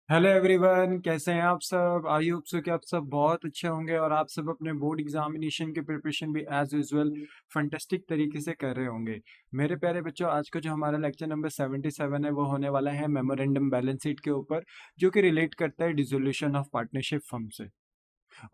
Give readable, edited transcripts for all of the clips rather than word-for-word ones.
Hello everyone, कैसे हैं आप सब। आई होप सो कि आप सब बहुत अच्छे होंगे और आप सब अपने बोर्ड एग्जामिनेशन की प्रिपरेशन भी एज यूजुअल फंटेस्टिक तरीके से कर रहे होंगे। मेरे प्यारे बच्चों, आज का जो हमारा लेक्चर नंबर 77 है वो होने वाला है मेमोरेंडम बैलेंस शीट के ऊपर, जो कि रिलेट करता है डिसोल्यूशन ऑफ पार्टनरशिप फर्म से।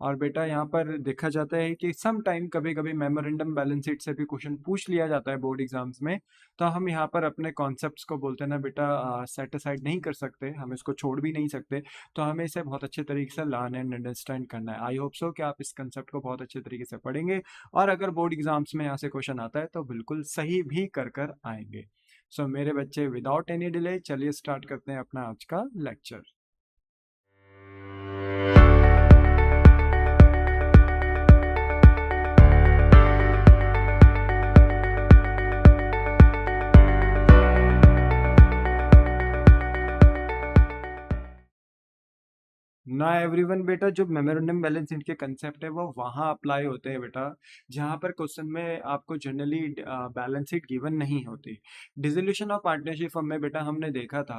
और बेटा यहाँ पर देखा जाता है कि सम टाइम कभी कभी मेमोरेंडम बैलेंस शीट से भी क्वेश्चन पूछ लिया जाता है बोर्ड एग्जाम्स में। तो हम यहाँ पर अपने कॉन्सेप्ट्स को बोलते हैं ना बेटा, सेट असाइड नहीं कर सकते, हम इसको छोड़ भी नहीं सकते। तो हमें इसे बहुत अच्छे तरीके से लर्न एंड अंडरस्टैंड करना है। आई होप सो कि आप इस कंसेप्ट को बहुत अच्छे तरीके से पढ़ेंगे और अगर बोर्ड एग्जाम्स में यहाँ से क्वेश्चन आता है तो बिल्कुल सही भी कर आएंगे। सो मेरे बच्चे, विदाउट एनी डिले चलिए स्टार्ट करते हैं अपना आज का लेक्चर। ना एवरीवन बेटा, जो मेमोरेंडम बैलेंस शीट के कंसेप्ट है वो वहाँ अप्लाई होते हैं बेटा जहाँ पर क्वेश्चन में आपको जनरली बैलेंस शीट गिवन नहीं होती। डिसोल्यूशन ऑफ पार्टनरशिप फर्म में बेटा हमने देखा था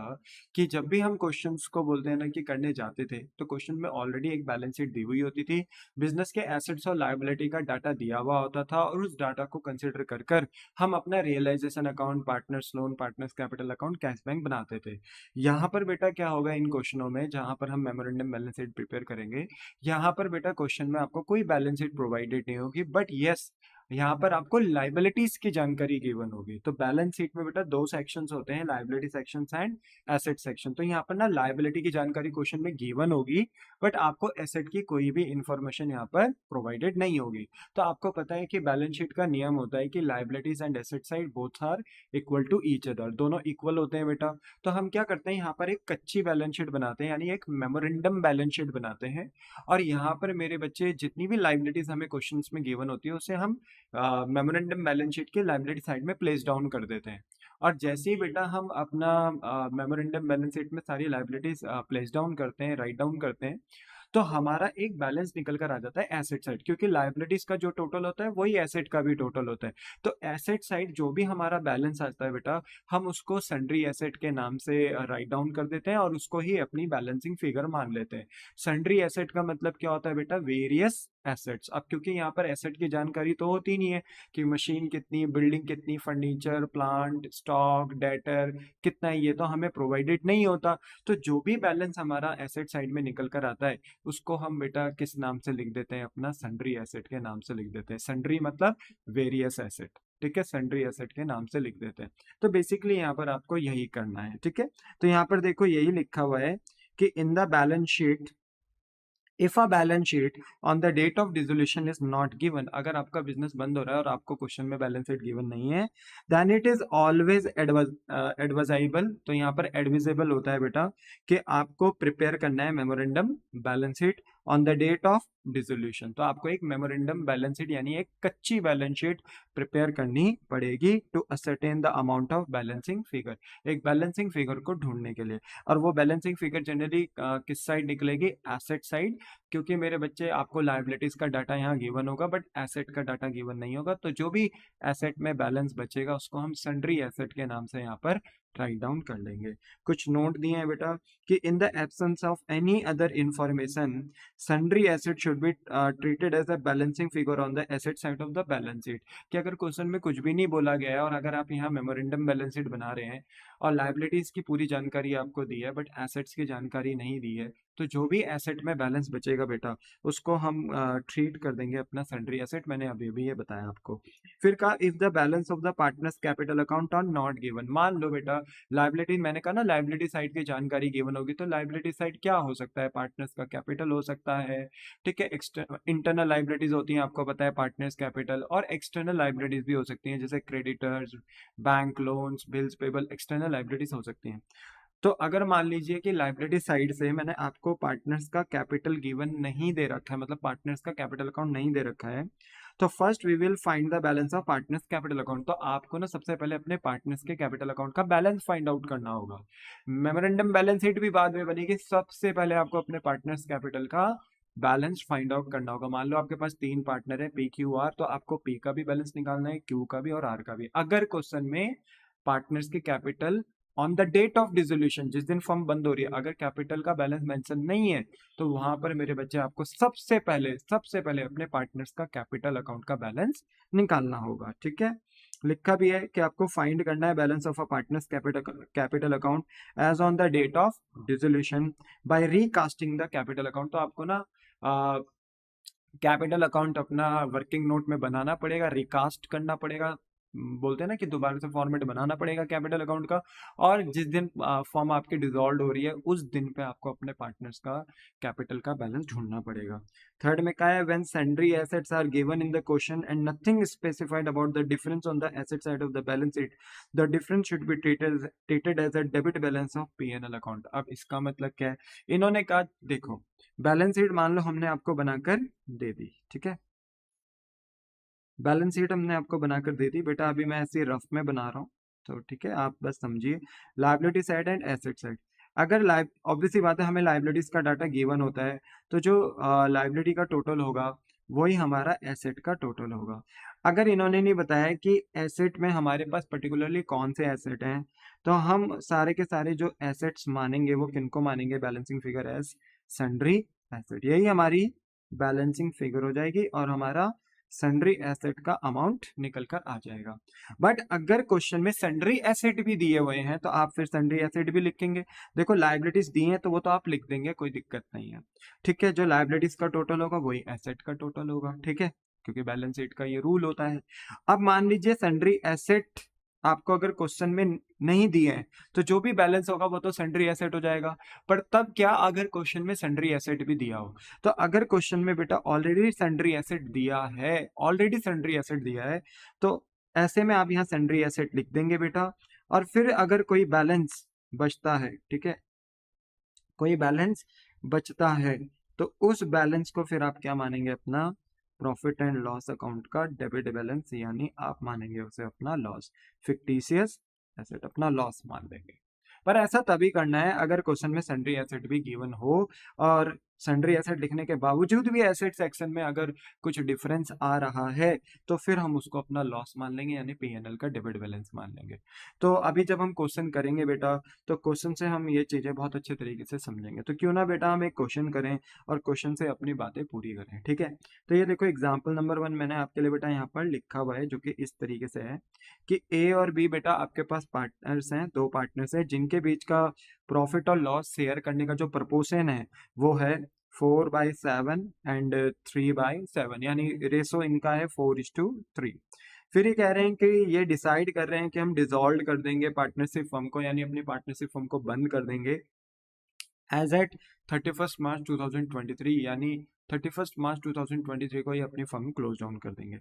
कि जब भी हम क्वेश्चंस को बोलते हैं ना कि करने जाते थे तो क्वेश्चन में ऑलरेडी एक बैलेंस शीट दी हुई होती थी। बिजनेस के एसेट्स और लायबिलिटी का डाटा दिया हुआ होता था और उस डाटा को कंसिडर कर कर हम अपना realization account, partners loan, partners capital account, cash bank बनाते थे। यहाँ पर बेटा क्या होगा इन क्वेश्चनों में, जहाँ पर हम मेमोरेंडम बैलेंस शीट प्रिपेयर करेंगे, यहाँ पर बेटा क्वेश्चन में आपको कोई बैलेंस शीट प्रोवाइडेड नहीं होगी, बट यस यहाँ पर आपको लाइबिलिटीज की जानकारी गिवन होगी। तो बैलेंस शीट में बेटा दो सेक्शंस होते हैं, liability section and asset section. तो यहाँ पर ना लाइबिलिटी की जानकारी क्वेश्चन में गिवन होगी, बट आपको एसेट की कोई भी इंफॉर्मेशन यहाँ पर प्रोवाइडेड नहीं होगी। तो आपको पता है कि बैलेंस शीट का नियम होता है कि liabilities and asset side both are equal to each other, दोनों इक्वल होते हैं बेटा। तो हम क्या करते हैं, यहाँ पर एक कच्ची बैलेंस शीट बनाते हैं, यानी एक मेमोरेंडम बैलेंस शीट बनाते हैं। और यहाँ पर मेरे बच्चे जितनी भी लाइबिलिटीज हमें क्वेश्चंस में गिवन होती है उसे हम मेमोरेंडम बैलेंस शीट के लाइबिलिटी साइड में प्लेस डाउन कर देते हैं। और जैसे ही बेटा हम अपना मेमोरेंडम बैलेंस शीट में सारी लाइबिलिटीज प्लेस डाउन करते हैं, राइट डाउन करते हैं, तो हमारा एक बैलेंस निकल कर आ जाता है एसेट साइड, क्योंकि लाइबिलिटीज का जो टोटल होता है वही एसेट का भी टोटल होता है। तो एसेट साइड जो भी हमारा बैलेंस आता है बेटा, हम उसको सन्ड्री एसेट के नाम से राइट डाउन कर देते हैं और उसको ही अपनी बैलेंसिंग फिगर मान लेते हैं। सन्ड्री एसेट का मतलब क्या होता है बेटा, वेरियस एसेट्स। अब क्योंकि यहाँ पर एसेट की जानकारी तो होती नहीं है कि मशीन कितनी, बिल्डिंग कितनी, फर्नीचर, प्लांट, स्टॉक, डेटर कितना है, ये तो हमें प्रोवाइडेड नहीं होता। तो जो भी बैलेंस हमारा एसेट साइड में निकल कर आता है उसको हम बेटा किस नाम से लिख देते हैं, अपना सन्ड्री एसेट के नाम से लिख देते हैं। सन्ड्री मतलब वेरियस एसेट, ठीक है, सन्ड्री एसेट के नाम से लिख देते हैं। तो बेसिकली यहाँ पर आपको यही करना है, ठीक है। तो यहाँ पर देखो यही लिखा हुआ है कि in the balance sheet, if a balance sheet on the date of dissolution is not given, अगर आपका बिजनेस बंद हो रहा है और आपको क्वेश्चन में बैलेंस शीट गिवन नहीं है, then it is always advisable. तो यहाँ पर एडविजेबल होता है बेटा कि आपको प्रिपेयर करना है memorandum balance sheet on the date of dissolution. तो आपको एक मेमोरेंडम बैलेंस शीट यानी एक कच्ची बैलेंस शीट प्रिपेयर करनी पड़ेगी to ascertain the amount of balancing figure, एक बैलेंसिंग फिगर को ढूंढने के लिए। और वो बैलेंसिंग फिगर जनरली किस साइड निकलेगी, एसेट साइड, क्योंकि मेरे बच्चे आपको लाइबिलिटीज का डाटा यहाँ गिवन होगा बट एसेट का डाटा गिवन नहीं होगा। तो जो भी एसेट में बैलेंस बचेगा उसको हम सन्ड्री एसेट के नाम से यहाँ पर राइट डाउन कर लेंगे। कुछ नोट दिए हैं बेटा कि in the absence of any other information, sundry asset should be treated as a balancing figure on the asset side of the balance sheet. कि अगर क्वेश्चन में कुछ भी नहीं बोला गया है और अगर आप यहाँ मेमोरेंडम बैलेंस शीट बना रहे हैं और लाइबिलिटीज की पूरी जानकारी आपको दी है बट एसेट्स की जानकारी नहीं दी है, तो जो भी एसेट में बैलेंस बचेगा बेटा उसको हम ट्रीट कर देंगे अपना सन्ड्री एसेट। मैंने अभी भी ये बताया आपको। फिर कहा if the balance of the partners capital account are not given, मान लो बेटा लाइबिलिटी, मैंने कहा ना लाइबिलिटी साइड की जानकारी गिवन होगी, तो लाइबिलिटी साइड क्या हो सकता है, पार्टनर्स का कैपिटल हो सकता है, ठीक है। इंटरनल लाइबिलिटीज होती हैं, आपको पता है, पार्टनर्स कैपिटल, और एक्सटर्नल लाइबिलिटीज भी हो सकती हैं जैसे creditors, bank loans, bills payable, external liabilities हो सकती हैं। तो अगर मान लीजिए कि लाइबिलिटी साइड से मैंने आपको पार्टनर्स का कैपिटल गिवन नहीं दे रखा है, मतलब पार्टनर्स का कैपिटल अकाउंट नहीं दे रखा है, तो first we will find the balance of partners capital account. तो आपको ना सबसे पहले अपने पार्टनर्स के कैपिटल अकाउंट का बैलेंस फाइंड आउट करना होगा। मेमोरेंडम बैलेंस शीट भी बाद में बनेगी, सबसे पहले आपको अपने पार्टनर्स कैपिटल का बैलेंस फाइंड आउट करना होगा। मान लो आपके पास तीन पार्टनर है पी क्यू आर, तो आपको पी का भी बैलेंस निकालना है, क्यू का भी और आर का भी। अगर क्वेश्चन में पार्टनर्स के capital on the date of dissolution, जिस दिन फर्म बंद हो रही है, अगर कैपिटल का बैलेंस मेंशन नहीं है तो वहां पर मेरे बच्चे आपको सबसे पहले अपने पार्टनर्स का कैपिटल अकाउंट का बैलेंस निकालना होगा। ठीक है, लिखा भी है कि आपको फाइंड करना है balance of a partners capital account as on the date of dissolution by recasting the capital account. तो आपको ना कैपिटल अकाउंट अपना वर्किंग नोट में बनाना पड़ेगा, रिकास्ट करना पड़ेगा, बोलते हैं ना कि दोबारा से फॉर्मेट बनाना पड़ेगा कैपिटल अकाउंट का। और जिस दिन फॉर्म आपकी डिसॉल्व हो रही है उस दिन पे आपको अपने पार्टनर्स का कैपिटल का बैलेंस ढूंढना पड़ेगा। थर्ड में क्या है, when sundry assets are given in the question and nothing specified about the difference on the asset side of the balance sheet, the difference should be treated as a debit balance of PNL account. अब इसका मतलब क्या है, इन्होंने कहा देखो balance sheet मान लो हमने आपको बनाकर दे दी, ठीक है, बैलेंस शीट हमने आपको बनाकर दे दी बेटा, अभी मैं ऐसे रफ में बना रहा हूँ तो ठीक है, आप बस समझिए। Liability side and asset side, अगर लाइव ऑब्वियसली बात है हमें लाइबिलिटीज का डाटा गिवन होता है तो जो लाइबिलिटी का टोटल होगा वही हमारा एसेट का टोटल होगा। अगर इन्होंने नहीं बताया कि एसेट में हमारे पास पर्टिकुलरली कौन से एसेट हैं, तो हम सारे के सारे जो एसेट्स मानेंगे वो किनको मानेंगे, balancing figure as sundry asset, यही हमारी बैलेंसिंग फिगर हो जाएगी और हमारा सन्ड्री एसेट का अमाउंट निकल कर आ जाएगा। बट अगर क्वेश्चन में सन्ड्री एसेट भी दिए हुए हैं तो आप फिर सन्ड्री एसेट भी लिखेंगे। देखो लाइबिलिटीज दी हैं तो वो तो आप लिख देंगे, कोई दिक्कत नहीं है। ठीक है, जो लाइबिलिटीज का टोटल होगा वही एसेट का टोटल होगा, ठीक है, क्योंकि बैलेंस शीट का ये रूल होता है। अब मान लीजिए सन्ड्री एसेट आपको अगर क्वेश्चन में नहीं दिए हैं तो जो भी बैलेंस होगा वो तो सन्ड्री एसेट हो जाएगा। पर तब क्या अगर क्वेश्चन में सन्ड्री एसेट भी दिया हो, तो अगर क्वेश्चन में बेटा ऑलरेडी सन्ड्री एसेट दिया है, ऑलरेडी सन्ड्री एसेट दिया है, तो ऐसे में आप यहाँ सन्ड्री एसेट लिख देंगे बेटा। और फिर अगर कोई बैलेंस बचता है, ठीक है, कोई बैलेंस बचता है तो उस बैलेंस को फिर आप क्या मानेंगे, अपना प्रॉफिट एंड लॉस अकाउंट का डेबिट बैलेंस, यानी आप मानेंगे उसे अपना लॉस, फिक्टिशियस एसेट अपना लॉस मान लेंगे। पर ऐसा तभी करना है अगर क्वेश्चन में सन्ड्री एसेट भी गिवन हो, और सन्ड्री एसेट लिखने के बावजूद भी एसेट सेक्शन में अगर कुछ डिफरेंस आ रहा है तो फिर हम उसको अपना लॉस मान लेंगे, यानी पीएनएल का डेबिट बैलेंस मान लेंगे। तो अभी जब हम क्वेश्चन करेंगे बेटा तो क्वेश्चन से हम ये चीजें बहुत अच्छे तरीके से समझेंगे। तो क्यों ना बेटा हम एक क्वेश्चन करें और क्वेश्चन से अपनी बातें पूरी करें, ठीक है। तो ये देखो एग्जाम्पल नंबर 1 मैंने आपके लिए बेटा यहाँ पर लिखा हुआ है, जो कि इस तरीके से है कि ए और बी बेटा आपके पास पार्टनर्स हैं, दो पार्टनर्स हैं जिनके बीच का प्रॉफिट और लॉस शेयर करने का जो प्रपोर्शन है वो है 4/7 एंड 3/7, यानी रेशो इनका है 4:3। फिर ये कह रहे हैं कि ये डिसाइड कर रहे हैं कि हम डिसॉल्व कर देंगे पार्टनरशिप फर्म को, यानी अपनी पार्टनरशिप फर्म को बंद कर देंगे एज एट 31 मार्च 2023, यानी 31 मार्च 2023 को ये अपनी फर्म क्लोज डाउन कर देंगे।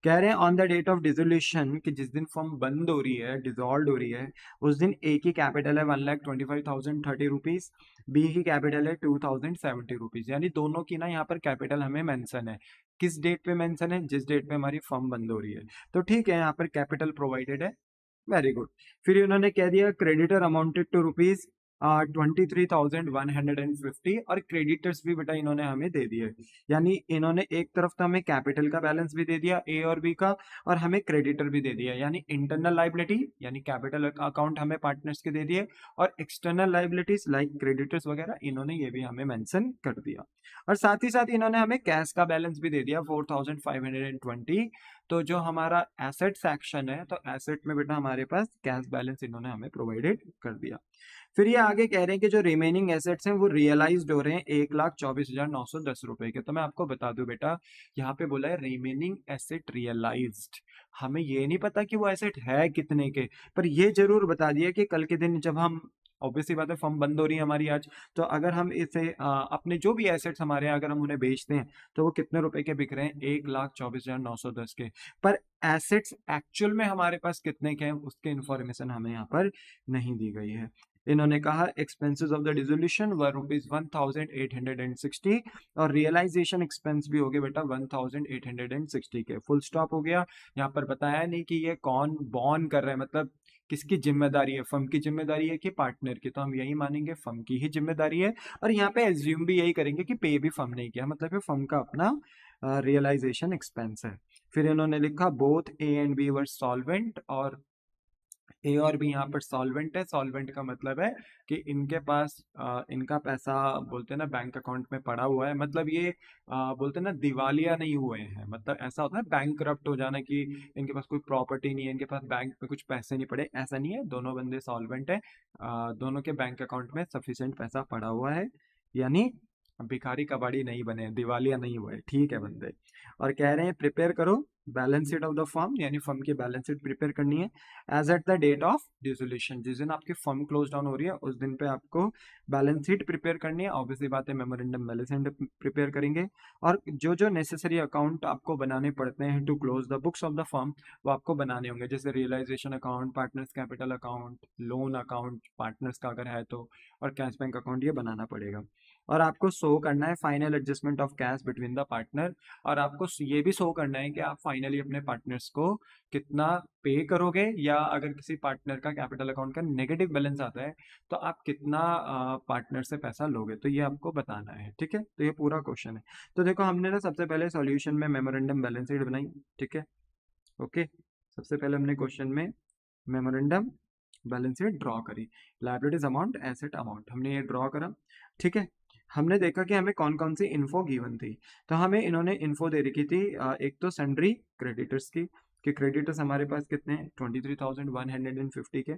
कह रहे हैं on the date of dissolution, कि जिस दिन फर्म बंद हो रही है, डिसॉल्व हो रही है, उस दिन ए की कैपिटल है 1,25,030 रुपीज, बी की कैपिटल है 2,070 रुपीज, यानी दोनों की ना यहाँ पर कैपिटल हमें मेंशन है। किस डेट पे मेंशन है, जिस डेट पे हमारी फर्म बंद हो रही है। तो ठीक है, यहाँ पर कैपिटल प्रोवाइडेड है, वेरी गुड। फिर उन्होंने कह दिया क्रेडिटर अमाउंटेड टू रुपीज 23,150, और क्रेडिटर्स भी बेटा इन्होंने हमें दे दिए, यानी इन्होंने एक तरफ तो हमें कैपिटल का बैलेंस भी दे दिया ए और बी का, और हमें क्रेडिटर भी दे दिया, यानी इंटरनल लाइबिलिटी यानी कैपिटल अकाउंट हमें पार्टनर्स के दे दिए, और एक्सटर्नल लाइबिलिटीज लाइक क्रेडिटर्स वगैरह इन्होंने ये भी हमें मेंशन कर दिया। और साथ ही साथ इन्होंने हमें कैश का बैलेंस भी दे दिया 4,520। तो जो हमारा एसेट सेक्शन है, तो एसेट में बेटा हमारे पास कैश बैलेंस इन्होंने हमें प्रोवाइडेड कर दिया। फिर ये आगे कह रहे हैं कि जो रिमेनिंग एसेट्स हैं वो रियलाइज्ड हो रहे हैं 1,24,910 रुपए के। तो मैं आपको बता दूं बेटा, यहाँ पे बोला है रिमेनिंग एसेट रियलाइज्ड, हमें ये नहीं पता कि वो एसेट है कितने के, पर ये जरूर बता दिया कि कल के दिन जब हम, ऑब्वियसली बात है फर्म बंद हो रही है हमारी आज, तो अगर हम इसे अपने जो भी एसेट्स हमारे हैं अगर हम उन्हें बेचते हैं तो वो कितने रुपए के बिक रहे हैं, 1,24,910 के। पर एसेट्स एक्चुअल में हमारे पास कितने के हैं उसके इंफॉर्मेशन हमें यहाँ पर नहीं दी गई है। इन्होंने कहा एक्सपेंसेस ऑफ द डिसोल्यूशन वर ₹1,860, और रियलाइजेशन एक्सपेंस भी हो गए बेटा 1,860 के। फुल स्टॉप हो गया, यहाँ पर बताया नहीं कि ये कौन बॉर्न कर रहा है, मतलब किसकी जिम्मेदारी है, फर्म की जिम्मेदारी है कि पार्टनर की, तो हम यही मानेंगे फर्म की ही जिम्मेदारी है। और यहाँ पे एज्यूम भी यही करेंगे कि पे भी फर्म नहीं किया, मतलब ये फर्म का अपना रियलाइजेशन एक्सपेंस है। फिर इन्होंने लिखा both A and B were solvent, और ए और बी यहाँ पर सॉल्वेंट है। सॉल्वेंट का मतलब है कि इनके पास इनका पैसा बोलते हैं ना बैंक अकाउंट में पड़ा हुआ है, मतलब ये बोलते हैं ना दिवालिया नहीं हुए हैं। मतलब ऐसा होता है बैंक करप्ट हो जाना कि इनके पास कोई प्रॉपर्टी नहीं है, इनके पास बैंक में कुछ पैसे नहीं पड़े, ऐसा नहीं है। दोनों बंदे सॉल्वेंट है, दोनों के बैंक अकाउंट में सफिशिएंट पैसा पड़ा हुआ है, यानी भिखारी कबाड़ी नहीं बने, दिवालिया नहीं हुए, ठीक है बंदे। और कह रहे हैं प्रिपेयर करो balance sheet of the firm, यानी फर्म की बैलेंस शीट प्रिपेयर करनी है as at the date of dissolution. जिस दिन आपकी फर्म क्लोज डाउन हो रही है उस दिन पे आपको बैलेंस शीट प्रिपेयर करनी है। ऑब्वियसली बात है मेमोरेंडम बैलेंस शीट प्रिपेयर करेंगे, और जो जो नेसेसरी अकाउंट आपको बनाने पड़ते हैं to close the books of the firm वो आपको बनाने होंगे, जैसे realisation account, partners capital account, loan account partners का अगर है तो, और कैश बैंक अकाउंट, ये बनाना पड़ेगा। और आपको शो करना है final adjustment of cash between the partner, और आपको ये भी शो करना है कि आप फाइनली अपने पार्टनर्स को कितना पे करोगे, या अगर किसी पार्टनर का कैपिटल अकाउंट का नेगेटिव बैलेंस आता है तो आप कितना पार्टनर से पैसा लोगे, तो ये आपको बताना है, ठीक है। तो ये पूरा क्वेश्चन है। तो देखो हमने ना सबसे पहले सॉल्यूशन में मेमोरेंडम बैलेंस शीट बनाई, ठीक है, ओके। सबसे पहले हमने क्वेश्चन में मेमोरेंडम बैलेंस शीट ड्रॉ करी, लायबिलिटीज अमाउंट, एसेट अमाउंट, हमने ये ड्रॉ करा, ठीक है। हमने देखा कि हमें कौन कौन सी इन्फो गिवन थी। तो हमें इन्होंने इन्फो दे रखी थी एक तो सन्ड्री क्रेडिटर्स की, कि क्रेडिटर्स हमारे पास कितने हैं 23,150 के,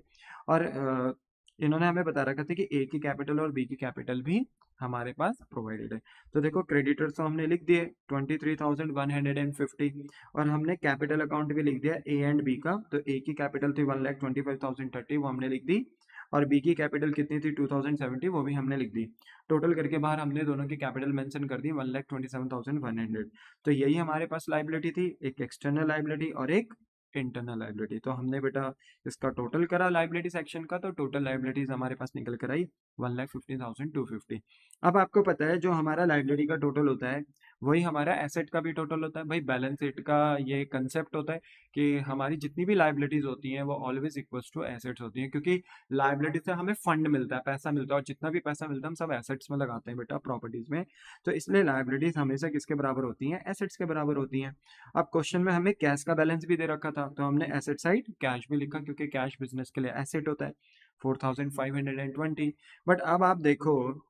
और इन्होंने हमें बता रखा था कि ए की कैपिटल और बी की कैपिटल भी हमारे पास प्रोवाइडेड है। तो देखो क्रेडिटर्स तो हमने लिख दिए 23,150, और हमने कैपिटल अकाउंट भी लिख दिया ए एंड बी का। तो ए की कैपिटल थी 1,25,030, वो हमने लिख दी, और बी की कैपिटल कितनी थी 2,070, वो भी हमने लिख दी। टोटल करके बाहर हमने दोनों की कैपिटल मेंशन कर दी 1,27,100। तो यही हमारे पास लाइबिलिटी थी, एक एक्सटर्नल लाइबिलिटी और एक इंटरनल लाइबिलिटी। तो हमने बेटा इसका टोटल करा लाइबिलिटी सेक्शन का, तो टोटल लाइबिलिटीज हमारे पास निकल कर आई 1,50,250। अब आपको पता है जो हमारा लाइबिलिटी का टोटल होता है वही हमारा एसेट का भी टोटल होता है। भाई बैलेंस शीट का ये कंसेप्ट होता है कि हमारी जितनी भी लाइबिलिटीज होती हैं वो ऑलवेज इक्वल्स टू एसेट्स होती हैं, क्योंकि लाइबिलिटी से हमें फंड मिलता है, पैसा मिलता है, और जितना भी पैसा मिलता है हम सब एसेट्स में लगाते हैं बेटा, प्रॉपर्टीज में। तो इसलिए लाइबिलिटीज हमेशा किसके बराबर होती हैं, एसेट्स के बराबर होती हैं। अब क्वेश्चन में हमें कैश का बैलेंस भी दे रखा था, तो हमने एसेट साइड कैश भी लिखा, क्योंकि कैश बिजनेस के लिए एसेट होता है 4,520। बट अब आप देखो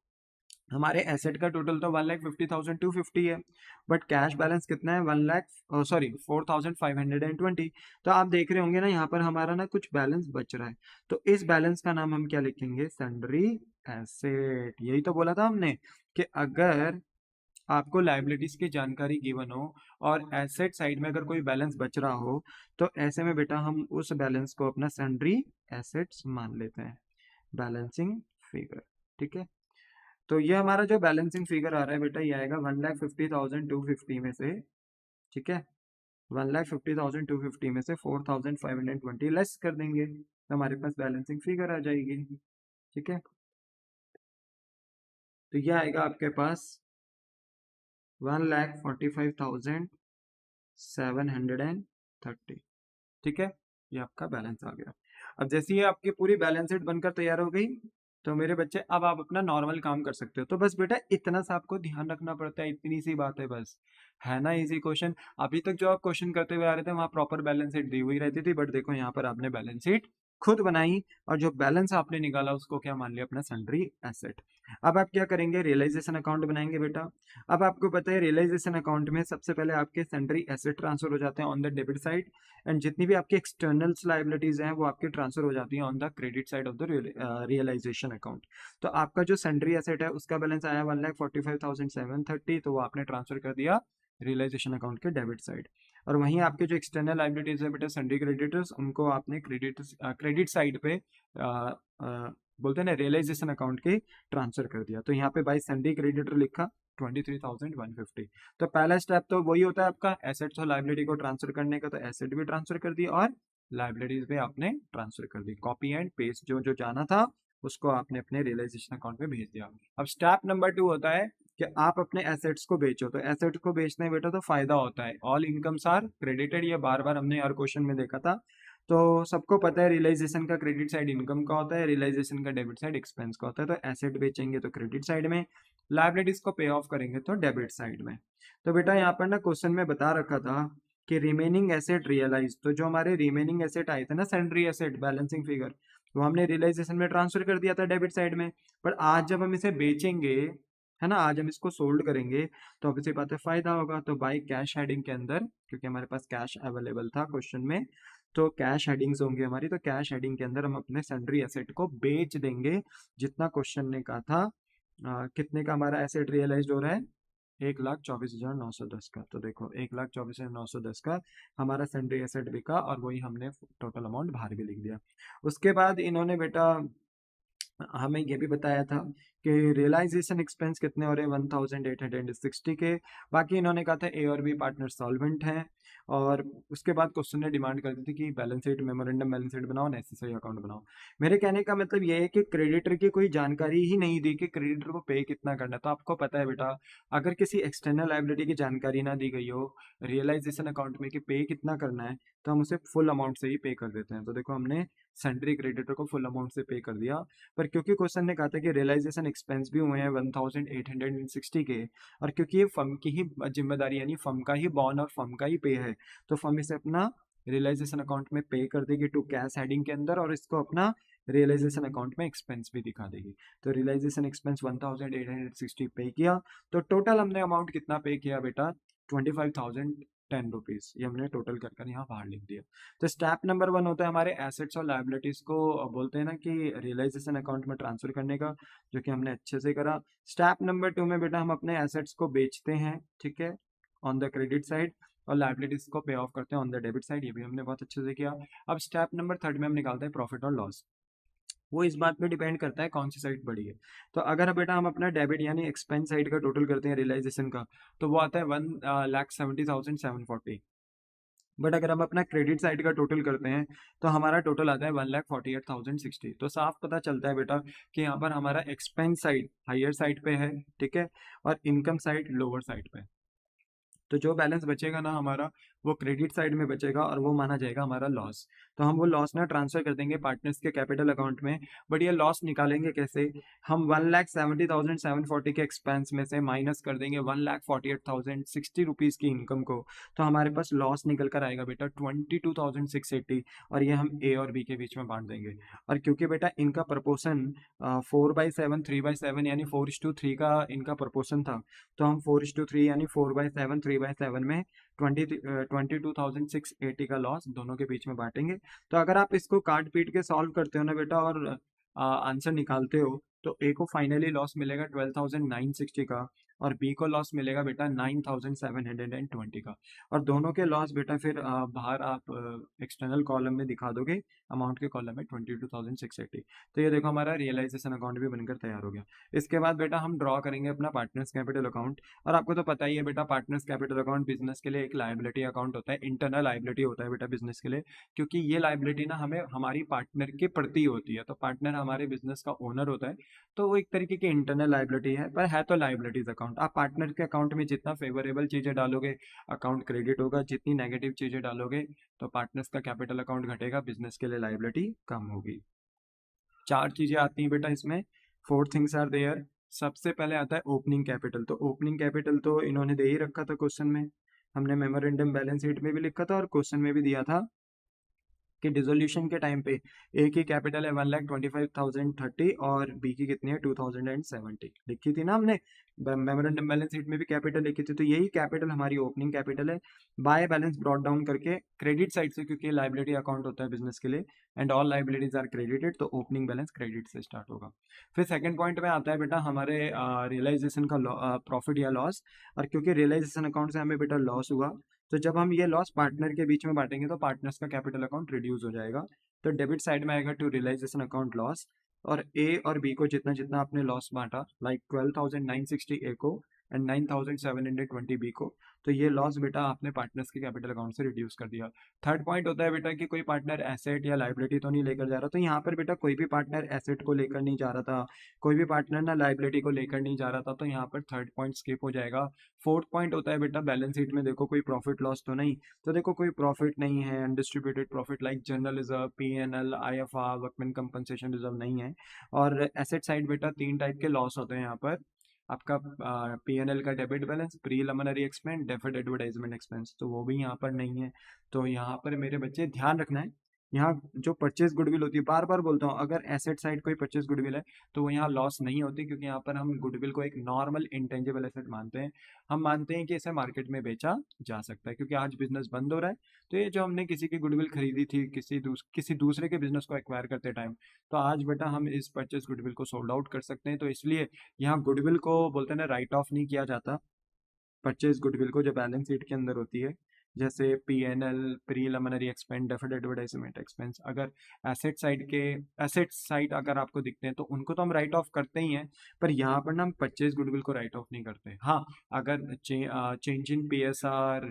हमारे एसेट का टोटल तो 1,50,250 है, बट कैश बैलेंस कितना है 4,520। तो आप देख रहे होंगे ना यहाँ पर हमारा ना कुछ बैलेंस बच रहा है, तो इस बैलेंस का नाम हम क्या लिखेंगे, सन्ड्री एसेट। यही तो बोला था हमने कि अगर आपको लाइबिलिटीज की जानकारी गिवन हो और एसेट साइड में अगर कोई बैलेंस बच रहा हो, तो ऐसे में बेटा हम उस बैलेंस को अपना सन्ड्री एसेट्स मान लेते हैं, बैलेंसिंग फिगर, ठीक है। तो ये हमारा जो बैलेंसिंग फिगर आ रहा है बेटा ये आएगा 1,50,250 में से, ठीक है, 1,50,250 में से 4,520 लेस कर देंगे तो हमारे पास बैलेंसिंग फिगर आ जाएगी, ठीक है। तो ये आएगा आपके पास 1,45,730, ठीक है। ये आपका बैलेंस आ गया। अब जैसे ही आपकी पूरी बैलेंस शीट बनकर तैयार हो गई तो मेरे बच्चे अब आप अपना नॉर्मल काम कर सकते हो। तो बस बेटा इतना सा आपको ध्यान रखना पड़ता है, इतनी सी बात है बस, है ना इजी क्वेश्चन। अभी तक जो आप क्वेश्चन करते हुए आ रहे थे वहां प्रॉपर बैलेंस शीट दी हुई रहती थी, बट देखो यहाँ पर आपने बैलेंस शीट खुद बनाई, और जो बैलेंस आपने निकाला उसको क्या मान लिया, अपना सन्ड्री एसेट। अब आप क्या करेंगे, रियलाइजेशन अकाउंट बनाएंगे बेटा। अब आपको पता है रियलाइजेशन अकाउंट में सबसे पहले आपके सन्ड्री एसेट ट्रांसफर हो जाते हैं on the debit side, and जितनी भी आपकी एक्सटर्नल लाइबिलिटीज हैं वो आपकी ट्रांसफर हो जाती हैं on the credit side of the realisation account. तो आपका जो सन्ड्री एसेट है उसका बैलेंस आया 1,45,730, तो वो आपने ट्रांसफर कर दिया रियलाइजेशन अकाउंट के डेबिट साइड। और वहीं आपके जो एक्सटर्नल लाइबिलिटीज है बेटा सन्ड्री क्रेडिटर्स, उनको आपने क्रेडिट साइड पे बोलते हैं ना रियलाइजेशन अकाउंट के ट्रांसफर कर दिया। तो यहाँ पे बाई सन्ड्री क्रेडिटर लिखा 23,150। तो पहला स्टेप तो वही होता है आपका एसेट्स और लाइबिलिटी को ट्रांसफर करने का, तो एसेट भी ट्रांसफर कर दिया और लाइबिलिटीज भी आपने ट्रांसफर कर दी, कॉपी एंड पेस्ट जो जो जाना था उसको आपने अपने रियलाइजेशन अकाउंट में भेज दिया। अब स्टेप नंबर 2 होता है कि आप अपने एसेट्स को बेचो। तो एसेट को बेचने में बेटा तो फायदा होता है, ऑल इनकम्स आर क्रेडिटेड, ये बार बार हमने हर क्वेश्चन में देखा था। तो सबको पता है रियलाइजेशन का क्रेडिट साइड इनकम का होता है, रियलाइजेशन का डेबिट साइड एक्सपेंस का होता है। तो एसेट बेचेंगे तो क्रेडिट साइड में, लाइबिलिटीज को पे ऑफ करेंगे तो डेबिट साइड में। तो बेटा यहाँ पर ना क्वेश्चन में बता रखा था कि रिमेनिंग एसेट रियलाइज, तो जो हमारे रिमेनिंग एसेट आए थे ना सैंड्री एसेट बैलेंसिंग फिगर, वो हमने रियलाइजेशन में ट्रांसफर कर दिया था डेबिट साइड में। पर आज जब हम इसे बेचेंगे, है ना, आज हम इसको सोल्ड करेंगे, तो ऑब्वियसली बात है फायदा होगा। तो बाय कैश हेडिंग के अंदर, क्योंकि हमारे पास कैश अवेलेबल था क्वेश्चन में, तो कैश हेडिंग्स होंगी हमारी, तो कैश हेडिंग के अंदर हम अपने सैंड्री एसेट को बेच देंगे, जितना क्वेश्चन ने कहा था। कितने का हमारा एसेट रियलाइज हो रहा है? 1,24,910 का। तो देखो 1,24,910 का हमारा सैंड्री एसेट बिका, और वही हमने टोटल अमाउंट बाहर भी लिख दिया। उसके बाद इन्होंने बेटा हमें ये भी बताया था कि रियलाइजेशन एक्सपेंस कितने हो रहे हैं, 1,860 के। बाकी इन्होंने कहा था ए और बी पार्टनर सॉल्वेंट हैं। और उसके बाद क्वेश्चन ने डिमांड कर दी थी कि balance sheet, memorandum balance sheet बनाओ, नेसेसरी अकाउंट बनाओ। मेरे कहने का मतलब ये है कि क्रेडिटर की कोई जानकारी ही नहीं दी कि क्रेडिटर को पे कितना करना है। तो आपको पता है बेटा, अगर किसी एक्सटर्नल लायबिलिटी की जानकारी ना दी गई हो रियलाइजेशन अकाउंट में कि पे कितना करना है, तो हम उसे फुल अमाउंट से ही पे कर देते हैं। तो देखो हमने सैंड्री क्रेडिटर को फुल अमाउंट से पे कर दिया। पर क्योंकि क्वेश्चन ने कहा था कि रियलाइजेशन एक्सपेंस भी हुए हैं 1,860 के, और क्योंकि ये फर्म की ही जिम्मेदारी, यानी फर्म का ही बॉन और फर्म का ही पे है, तो फर्म इसे अपना रियलाइजेशन अकाउंट में पे कर देगी टू कैश हेडिंग के अंदर, और इसको अपना रियलाइजेशन अकाउंट में एक्सपेंस भी दिखा देगी। तो रियलाइजेशन एक्सपेंस 1,860 पे किया, तो टोटल हमने अमाउंट कितना पे किया बेटा, 25,010 रुपीज, ये हमने टोटल कर कर यहाँ बाहर लिख दिया। तो स्टेप नंबर 1 होता है हमारे एसेट्स और लायबिलिटीज को बोलते हैं ना कि रियलाइजेशन अकाउंट में ट्रांसफर करने का, जो कि हमने अच्छे से करा। स्टेप नंबर 2 में बेटा हम अपने एसेट्स को बेचते हैं, ठीक है, ऑन द क्रेडिट साइड, और लायबिलिटीज को पे ऑफ करते हैं ऑन द डेबिट साइड, ये भी हमने बहुत अच्छे से किया। अब स्टेप नंबर 3 में हम निकालते हैं प्रॉफिट और लॉस। वो इस बात पे डिपेंड करता है कौन सी साइड बड़ी है। तो अगर बेटा हम अपना डेबिट यानी एक्सपेंस साइड का टोटल करते हैं रियलाइजेशन का, तो वो आता है 1,70,740। बट अगर हम अपना क्रेडिट साइड का टोटल करते हैं, तो हमारा टोटल आता है 1,48,060। तो साफ पता चलता है बेटा कि यहाँ पर हमारा एक्सपेंस साइड हायर साइड पे है, ठीक है, और इनकम साइड लोअर साइड पे है। तो जो बैलेंस बचेगा ना हमारा, वो क्रेडिट साइड में बचेगा, और वो माना जाएगा हमारा लॉस। तो हम वो लॉस ना ट्रांसफर कर देंगे पार्टनर्स के कैपिटल अकाउंट में। बट ये लॉस निकालेंगे कैसे? हम 1,70,740 के एक्सपेंस में से माइनस कर देंगे 1,48,060 रुपीज़ की इनकम को, तो हमारे पास लॉस निकल कर आएगा बेटा 22,680, और ये हम ए और बी के बीच में बांट देंगे। और क्योंकि बेटा इनका प्रपोर्शन 4/7 3/7 यानी 4:3 का इनका प्रपोर्शन था, तो हम 4:3 यानी 4/7 3/7 में 22,680 का लॉस दोनों के बीच में बांटेंगे। तो अगर आप इसको काट पीट के सॉल्व करते हो ना बेटा, और आंसर निकालते हो, तो ए को फाइनली लॉस मिलेगा 12,960 का, और बी को लॉस मिलेगा बेटा 9,720 का। और दोनों के लॉस बेटा फिर बाहर आप एक्सटर्नल कॉलम में दिखा दोगे, अमाउंट के कॉलम में 22,680। तो ये देखो हमारा रियलाइजेशन अकाउंट भी बनकर तैयार हो गया। इसके बाद बेटा हम ड्रॉ करेंगे अपना पार्टनर्स कैपिटल अकाउंट। और आपको तो पता ही है बेटा, पार्टनर्स कैपिटल अकाउंट बिजनेस के लिए एक लायबिलिटी अकाउंट होता है, इंटरनल लायबिलिटी होता है बेटा बिजनेस के लिए, क्योंकि ये लायबिलिटी ना हमें हमारी पार्टनर के प्रति होती है। तो पार्टनर हमारे बिजनेस का ओनर होता है, तो वो एक तरीके की इंटरनल लायबिलिटी है, पर है तो लायबिलिटीज अकाउंट। आप पार्टनर के अकाउंट में जितना फेवरेबल चीजें डालोगे, अकाउंट क्रेडिट होगा, जितनी नेगेटिव चीजें डालोगे, तो पार्टनर्स का कैपिटल अकाउंट घटेगा, बिजनेस के लिए लायबिलिटी कम होगी। 4 चीजें आती हैं बेटा इसमें, 4 थिंग्स आर देयर। सबसे पहले आता है ओपनिंग कैपिटल। तो ओपनिंग कैपिटल तो इन्होंने दे ही रखा था क्वेश्चन में, हमने मेमोरेंडम बैलेंस शीट में भी लिखा था और क्वेश्चन में भी दिया था कि डिसोल्यूशन के टाइम पे ए की कैपिटल है 1,25,030 और बी की कितनी है 2,070 लिखी थी ना हमने। मेमोरेंडम बैलेंस शीट में भी कैपिटल लिखी थी, तो यही कैपिटल हमारी ओपनिंग कैपिटल है। बाय बैलेंस ब्रॉट डाउन करके क्रेडिट साइड से, क्योंकि लाइबिलिटी अकाउंट होता है बिजनेस के लिए, and all liabilities are credited, तो ओपनिंग बैलेंस क्रेडिट से स्टार्ट होगा। फिर सेकंड पॉइंट में आता है बेटा हमारे रियलाइजेशन का प्रॉफिट या लॉस। और क्योंकि रियलाइजेशन अकाउंट से हमें बेटा लॉस हुआ, तो जब हम ये लॉस पार्टनर के बीच में बांटेंगे, तो पार्टनर्स का कैपिटल अकाउंट रिड्यूस हो जाएगा। तो डेबिट साइड में आएगा टू रियलाइजेशन अकाउंट लॉस, और ए और बी को जितना जितना आपने लॉस बांटा, लाइक 12,960 ए को एंड 9,720 बी को, तो ये लॉस बेटा आपने पार्टनर्स के कैपिटल अकाउंट से रिड्यूस कर दिया। थर्ड पॉइंट होता है बेटा कि कोई पार्टनर एसेट या लाइबिलिटी तो नहीं लेकर जा रहा। तो यहाँ पर बेटा कोई भी पार्टनर एसेट को लेकर नहीं जा रहा था, कोई भी पार्टनर ना लाइबिलिटी को लेकर नहीं जा रहा था, तो यहाँ पर थर्ड पॉइंट स्किप हो जाएगा। फोर्थ पॉइंट होता है बेटा बैलेंस शीट में देखो कोई प्रॉफिट लॉस तो नहीं। तो देखो कोई प्रॉफिट नहीं है, undistributed profit like general reserve, PNL, IFR, workman compensation reserve नहीं है। और एसेट साइड बेटा 3 टाइप के लॉस होते हैं यहाँ पर, आपका P&L का debit balance, preliminary expense, deferred advertisement expense, तो वो भी यहाँ पर नहीं है। तो यहाँ पर मेरे बच्चे ध्यान रखना है, यहाँ जो परचेज गुडविल होती है, बार बार बोलता हूँ, अगर एसेट साइड कोई परचेज गुडविल है तो वो यहाँ लॉस नहीं होती, क्योंकि यहाँ पर हम गुडविल को एक नॉर्मल इंटेंजिबल एसेट मानते हैं। हम मानते हैं कि इसे मार्केट में बेचा जा सकता है, क्योंकि आज बिजनेस बंद हो रहा है, तो ये जो हमने किसी की गुडविल खरीदी थी किसी दूसरे के बिजनेस को एक्वायर करते टाइम, तो आज बेटा हम इस परचेज गुडविल को सोल्ड आउट कर सकते हैं। तो इसलिए यहाँ गुडविल को बोलते हैं ना, राइट ऑफ नहीं किया जाता। परचेज गुडविल को जो बैलेंस शीट के अंदर होती है, जैसे P&L, preliminary expense, deferred advertisement expense, अगर एसेट साइड अगर आपको दिखते हैं तो उनको तो हम राइट ऑफ करते ही हैं, पर यहाँ पर ना हम परचेज गुडविल को राइट ऑफ नहीं करते। हाँ, अगर change in PSR,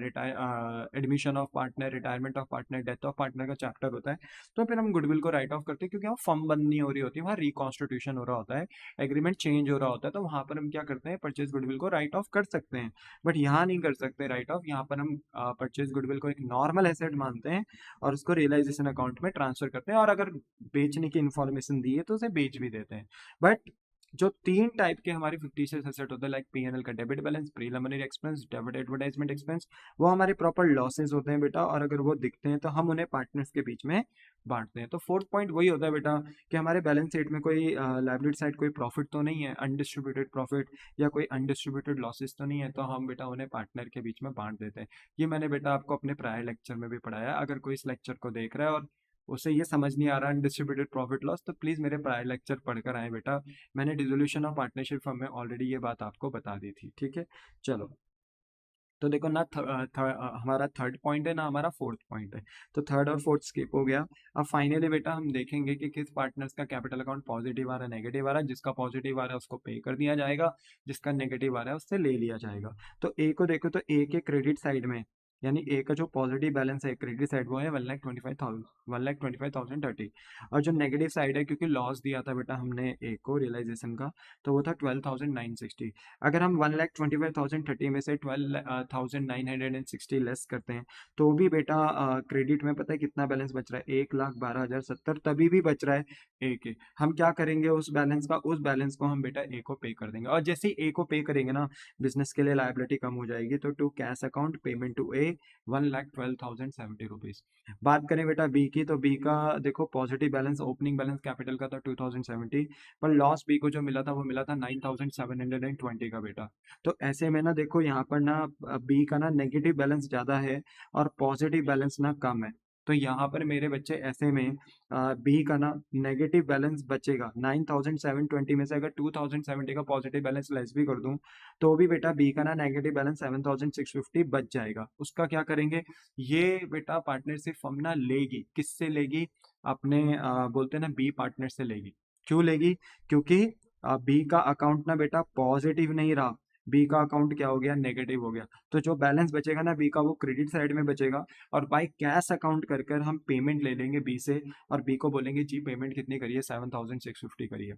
admission of partner, retirement of partner, death of partner का चैप्टर होता है, तो फिर हम गुडविल को राइट ऑफ करते हैं, क्योंकि वहाँ फर्म बंद नहीं हो रही होती, वहाँ रिकॉन्स्टिट्यूशन हो रहा होता है, एग्रीमेंट चेंज हो रहा होता है, तो वहाँ पर हम क्या करते हैं, परचेज गुडविल को राइट ऑफ कर सकते हैं। बट यहाँ नहीं कर सकते राइट ऑफ, यहाँ पर हम परचेज गुडविल को एक नॉर्मल एसेट मानते हैं और उसको रियलाइजेशन अकाउंट में ट्रांसफर करते हैं, और अगर बेचने की इन्फॉर्मेशन दी है तो उसे बेच भी देते हैं। बट जो 3 टाइप के हमारे फिक्टिशियस एसेट होते हैं, लाइक P&L का debit balance, preliminary expense, debit advertisement expense, वो हमारे प्रॉपर लॉसेस होते हैं बेटा, और अगर वो दिखते हैं तो हम उन्हें पार्टनर्स के बीच में बांटते हैं। तो फोर्थ पॉइंट वही होता है बेटा, कि हमारे बैलेंस शीट में कोई लायबिलिटी साइड कोई प्रॉफिट तो नहीं है, अनडिस्ट्रीब्यूटेड प्रॉफिट या कोई अनडिस्ट्रीब्यूटेड लॉसेस तो नहीं है, तो हम बेटा उन्हें पार्टनर के बीच में बांट देते हैं। ये मैंने बेटा आपको अपने प्रायर लेक्चर में भी पढ़ाया है। अगर कोई इस लेक्चर को देख रहा है और उसे ये समझ नहीं आ रहा अनडिस्ट्रीब्यूटेड प्रॉफिट लॉस, तो प्लीज़ मेरे प्रायर लेक्चर पढ़कर आए बेटा। मैंने डिसोल्यूशन ऑफ पार्टनरशिप फर्म में ऑलरेडी ये बात आपको बता दी थी, ठीक है। चलो, तो देखो ना, हमारा थर्ड पॉइंट है ना, हमारा फोर्थ पॉइंट है, तो थर्ड और फोर्थ स्किप हो गया। अब फाइनली बेटा हम देखेंगे कि किस पार्टनर्स का कैपिटल अकाउंट पॉजिटिव आ रहा है, नेगेटिव आ रहा है। जिसका पॉजिटिव आ रहा है उसको पे कर दिया जाएगा, जिसका नेगेटिव आ रहा है उससे ले लिया जाएगा। तो ए को देखो, तो ए के क्रेडिट साइड में, यानी ए का जो पॉजिटिव बैलेंस है क्रेडिट साइड, वो है 1,25,030, और जो नेगेटिव साइड है, क्योंकि लॉस दिया था बेटा हमने ए को रियलाइजेशन का, तो वो था 12,960। अगर हम 1,25,030 में से 12,960 लेस करते हैं, तो भी बेटा क्रेडिट में पता है कितना बैलेंस बच रहा है, 1,12,070, तभी भी बच रहा है ए के। हम क्या करेंगे उस बैलेंस को हम बेटा ए को पे कर देंगे, और जैसे ही ए को पे करेंगे ना, बिजनेस के लिए लायबिलिटी कम हो जाएगी, तो to cash account payment to A 1,12,070 rupees. बात करें बेटा बी की, तो बी का देखो positive balance, opening balance capital का था 2,070, पर लॉस बी को जो मिला था वो मिला था 9,720 का बेटा। तो ऐसे में ना देखो, यहाँ पर ना बी का ना नेगेटिव बैलेंस ज़्यादा है और पॉजिटिव बैलेंस ना कम है। तो यहाँ पर मेरे बच्चे ऐसे में बी का ना नेगेटिव बैलेंस बचेगा 9,720 में से, अगर 2,070 का पॉजिटिव बैलेंस लेस भी कर दूं, तो भी बेटा बी का ना नेगेटिव बैलेंस 7,650 बच जाएगा। उसका क्या करेंगे, ये बेटा पार्टनरशिप फर्म ना लेगी, किससे लेगी, अपने बोलते हैं ना बी पार्टनर से लेगी। क्यों लेगी, क्योंकि बी का अकाउंट ना बेटा पॉजिटिव नहीं रहा, बी का अकाउंट क्या हो गया, नेगेटिव हो गया। तो जो बैलेंस बचेगा ना बी का, वो क्रेडिट साइड में बचेगा, और बाई कैश अकाउंट कर कर हम पेमेंट ले लेंगे बी से, और बी को बोलेंगे जी पेमेंट कितनी करिए, 7,650 करिए।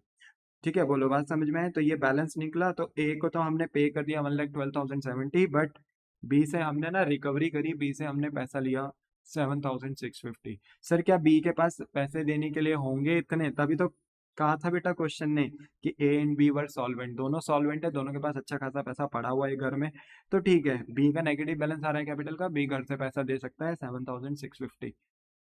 ठीक है, बोलो बात समझ में है। तो ये बैलेंस निकला, तो ए को तो हमने पे कर दिया 1,12,070, बट बी से हमने ना रिकवरी करी, बी से हमने पैसा लिया 7,650। सर क्या बी के पास पैसे देने के लिए होंगे इतने, तभी तो कहा था बेटा क्वेश्चन ने कि A and B were solvent, दोनों सॉल्वेंट है, दोनों के पास अच्छा खासा पैसा पड़ा हुआ है घर में। तो ठीक है, बी का नेगेटिव बैलेंस आ रहा है कैपिटल का, बी घर से पैसा दे सकता है 7,650।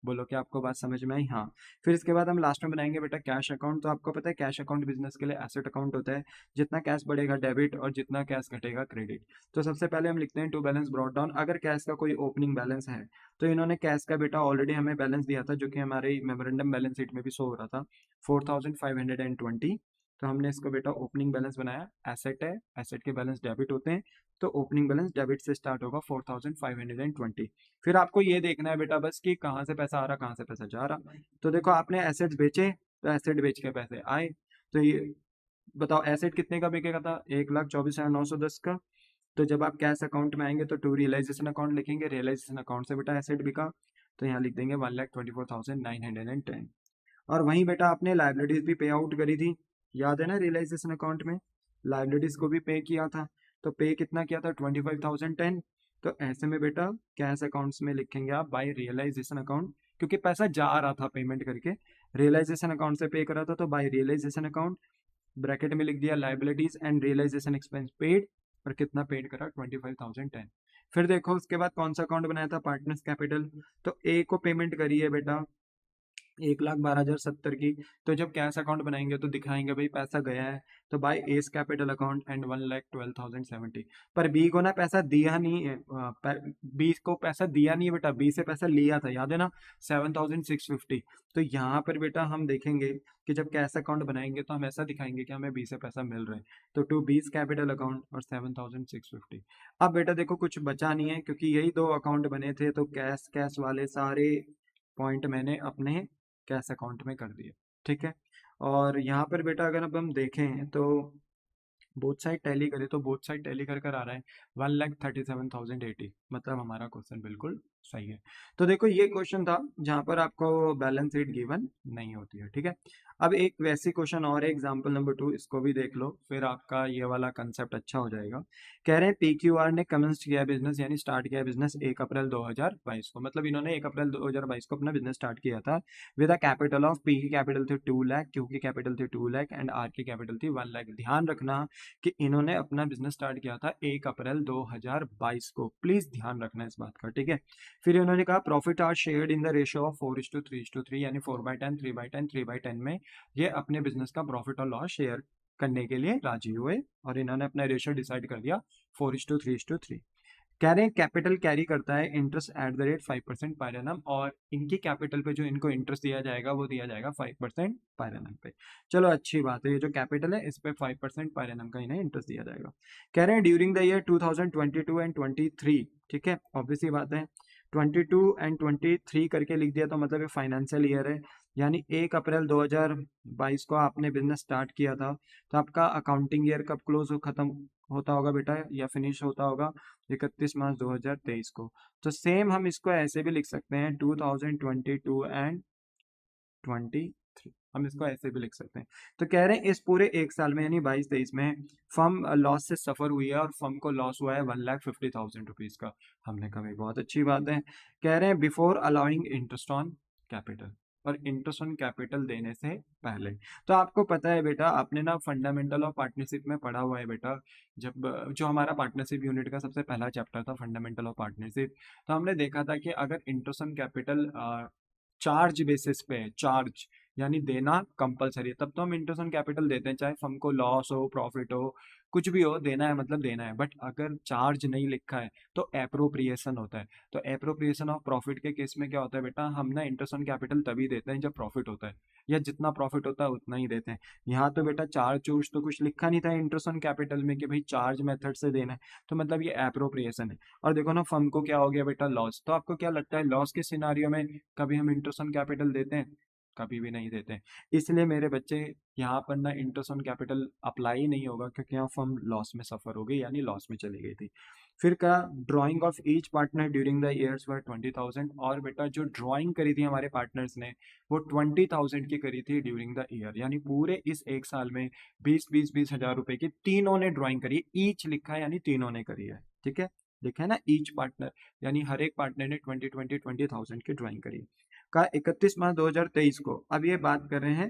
बोलो क्या आपको बात समझ में आई, हाँ। फिर इसके बाद हम लास्ट में बनाएंगे बेटा कैश अकाउंट। तो आपको पता है कैश अकाउंट बिजनेस के लिए एसेट अकाउंट होता है, जितना कैश बढ़ेगा डेबिट और जितना कैश घटेगा क्रेडिट। तो सबसे पहले हम लिखते हैं टू बैलेंस ब्रॉट डाउन। अगर कैश का कोई ओपनिंग बैलेंस है, तो इन्होंने कैश का बेटा ऑलरेडी हमें बैलेंस दिया था, जो कि हमारे मेमोरेंडम बैलेंस शीट में भी शो हो रहा था, 4,520। तो हमने इसको बेटा ओपनिंग बैलेंस बनाया, एसेट है, एसेट के बैलेंस डेबिट होते हैं, तो ओपनिंग बैलेंस डेबिट से स्टार्ट होगा 4,520। फिर आपको ये देखना है बेटा बस कि कहाँ से पैसा आ रहा, कहाँ से पैसा जा रहा। तो देखो आपने एसेट्स बेचे, तो एसेट बेच के पैसे आए, तो ये बताओ एसेट कितने का बिकेगा था, 1,24,910 का। तो जब आप कैश अकाउंट में आएंगे तो टू रियलाइजेशन अकाउंट लिखेंगे, रियलाइजेशन अकाउंट से बेटा एसेट बिका, तो यहाँ लिख देंगे 1,24,910। और वहीं बेटा आपने लाइबिलिटीज भी पे आउट करी थी, याद है ना, रियलाइजेशन अकाउंट में लाइबिलिटीज को भी पे किया था। तो पे कितना किया था, 25,010। तो ऐसे में बेटा कैश अकाउंट्स में लिखेंगे आप बाय रियलाइजेशन अकाउंट, क्योंकि पैसा जा रहा था पेमेंट करके, रियलाइजेशन अकाउंट से पे करा था, तो बाय रियलाइजेशन अकाउंट ब्रैकेट में लिख दिया liabilities and realisation expense paid, और कितना पेड करा 25,010। फिर देखो उसके बाद कौन सा अकाउंट बनाया था, पार्टनर्स कैपिटल। तो ए को पेमेंट करी है बेटा 1,12,070 की। तो जब कैश अकाउंट बनाएंगे तो दिखाएंगे भाई पैसा गया है, तो by S capital account and 1,12,070। पर बी को ना पैसा दिया नहीं है, बी को पैसा दिया नहीं है बेटा, बी से पैसा लिया था, याद है ना, 7,650। तो यहाँ पर बेटा हम देखेंगे कि जब कैश अकाउंट बनाएंगे तो हम ऐसा दिखाएंगे कि हमें बी से पैसा मिल रहा है, तो टू बीस कैपिटल अकाउंट और 7,650। अब बेटा देखो कुछ बचा नहीं है क्योंकि यही दो अकाउंट बने थे, तो कैश कैश वाले सारे पॉइंट मैंने अपने कैश अकाउंट में कर दिए, ठीक है। और यहाँ पर बेटा अगर अब हम देखें तो बोथ साइड टैली करें तो बोथ साइड टैली कर कर आ रहा है 1,37,080, मतलब हमारा क्वेश्चन बिल्कुल सही है। तो देखो ये क्वेश्चन था जहां पर आपको बैलेंस शीट गिवन नहीं होती है, ठीक है। अब एक वैसी क्वेश्चन और है एग्जांपल नंबर 2, इसको भी देख लो, फिर आपका ये वाला कंसेप्ट अच्छा हो जाएगा। कह रहे हैं पीक्यूआर ने कमेंस किया बिजनेस, यानी स्टार्ट किया बिजनेस 1 अप्रैल 2022 को, मतलब इन्होंने 1 अप्रैल 2022 को अपना बिजनेस स्टार्ट किया था with a capital of, P की कैपिटल थी 2 लाख, क्यू की कैपिटल थी 2 लाख एंड आर की कैपिटल थी 1 लाख। ध्यान रखना कि इन्होंने अपना बिजनेस स्टार्ट किया था 1 अप्रैल 2022 को, प्लीज ध्यान रखना इस बात का, ठीक है। फिर इन्होंने कहा profit are shared in the ratio of 4:3:3, यानी 4/10, 3/10, 3/10 में ये अपने बिजनेस का प्रॉफिट और लॉस शेयर करने के लिए राजी हुए और इन्होंने अपना रेशियो डिसाइड कर दिया 4:3:3। कह रहे हैं कैपिटल कैरी करता है interest at the rate 5% per annum, और इनकी कैपिटल पे जो इनको इंटरेस्ट दिया जाएगा वो दिया जाएगा 5% पर एनम पे। चलो अच्छी बात है, ये जो कैपिटल है इस पे 5% पर एनम का इन्हें इंटरेस्ट दिया जाएगा। कह रहे हैं ड्यूरिंग द ईयर 2022 एंड 23, ठीक है, ऑब्वियसली बात है 22 एंड 23 करके लिख दिया तो मतलब ये फाइनेंशियल ईयर है, यानी 1 अप्रैल 2022 को आपने बिजनेस स्टार्ट किया था, तो आपका अकाउंटिंग ईयर कब क्लोज खत्म होता होगा बेटा या फिनिश होता होगा, 31 मार्च 2023 को। तो सेम हम इसको ऐसे भी लिख सकते हैं 2022 एंड 23, हम इसको ऐसे भी लिख सकते हैं। तो कह रहे हैं इस पूरे एक साल में यानी 22-23 में फर्म लॉस से सफर हुई है और फर्म को लॉस हुआ है 1,50,000 रुपीज का। हमने कहा भाई बहुत अच्छी बात है। कह रहे हैं before allowing interest on capital, और इंटरेस्ट ऑन कैपिटल देने से पहले। तो आपको पता है बेटा, आपने ना फंडामेंटल ऑफ पार्टनरशिप में पढ़ा हुआ है बेटा, जब जो हमारा पार्टनरशिप यूनिट का सबसे पहला चैप्टर था फंडामेंटल ऑफ पार्टनरशिप, तो हमने देखा था कि अगर interest on capital charge basis पे है, चार्ज यानी देना कंपलसरी है, तब तो हम इंटरेस्ट ऑन कैपिटल देते हैं, चाहे फर्म को लॉस हो प्रॉफिट हो कुछ भी हो, देना है मतलब देना है। बट अगर चार्ज नहीं लिखा है तो एप्रोप्रिएशन होता है। तो एप्रोप्रिएशन ऑफ प्रॉफिट के केस में क्या होता है बेटा, हम ना इंटरेस्ट ऑन कैपिटल तभी देते हैं जब प्रॉफिट होता है, या जितना प्रॉफिट होता है उतना ही देते हैं। यहाँ तो बेटा चार्ज चूर्ज तो कुछ लिखा नहीं था इंटरेस्ट ऑन कैपिटल में कि भाई चार्ज मेथड से देना है, तो मतलब ये एप्रोप्रिएशन है। और देखो ना फर्म को क्या हो गया बेटा, लॉस। तो आपको क्या लगता है लॉस के सिनारियो में कभी हम इंटरेस्ट ऑन कैपिटल देते हैं? कभी भी नहीं देते हैं। इसलिए मेरे बच्चे यहाँ पर ना इंटरेस्ट ऑन कैपिटल अप्लाई नहीं होगा, क्योंकि यहाँ फर्म लॉस में सफर हो गई, यानी लॉस में चली गई थी। फिर का drawing of each partner during the years were 20,000, और बेटा जो ड्राइंग करी थी हमारे पार्टनर्स ने वो 20,000 की करी थी ड्यूरिंग द ईयर, यानी पूरे इस एक साल में 20,000 रुपए की तीनों ने ड्राइंग करी, ईच लिखा है यानी तीनों ने करी है, ठीक है, लिखा है ना ईच पार्टनर, यानी हर एक पार्टनर ने 20,000 की ड्राइंग करी का 31 मार्च 2023 को। अब ये बात कर रहे हैं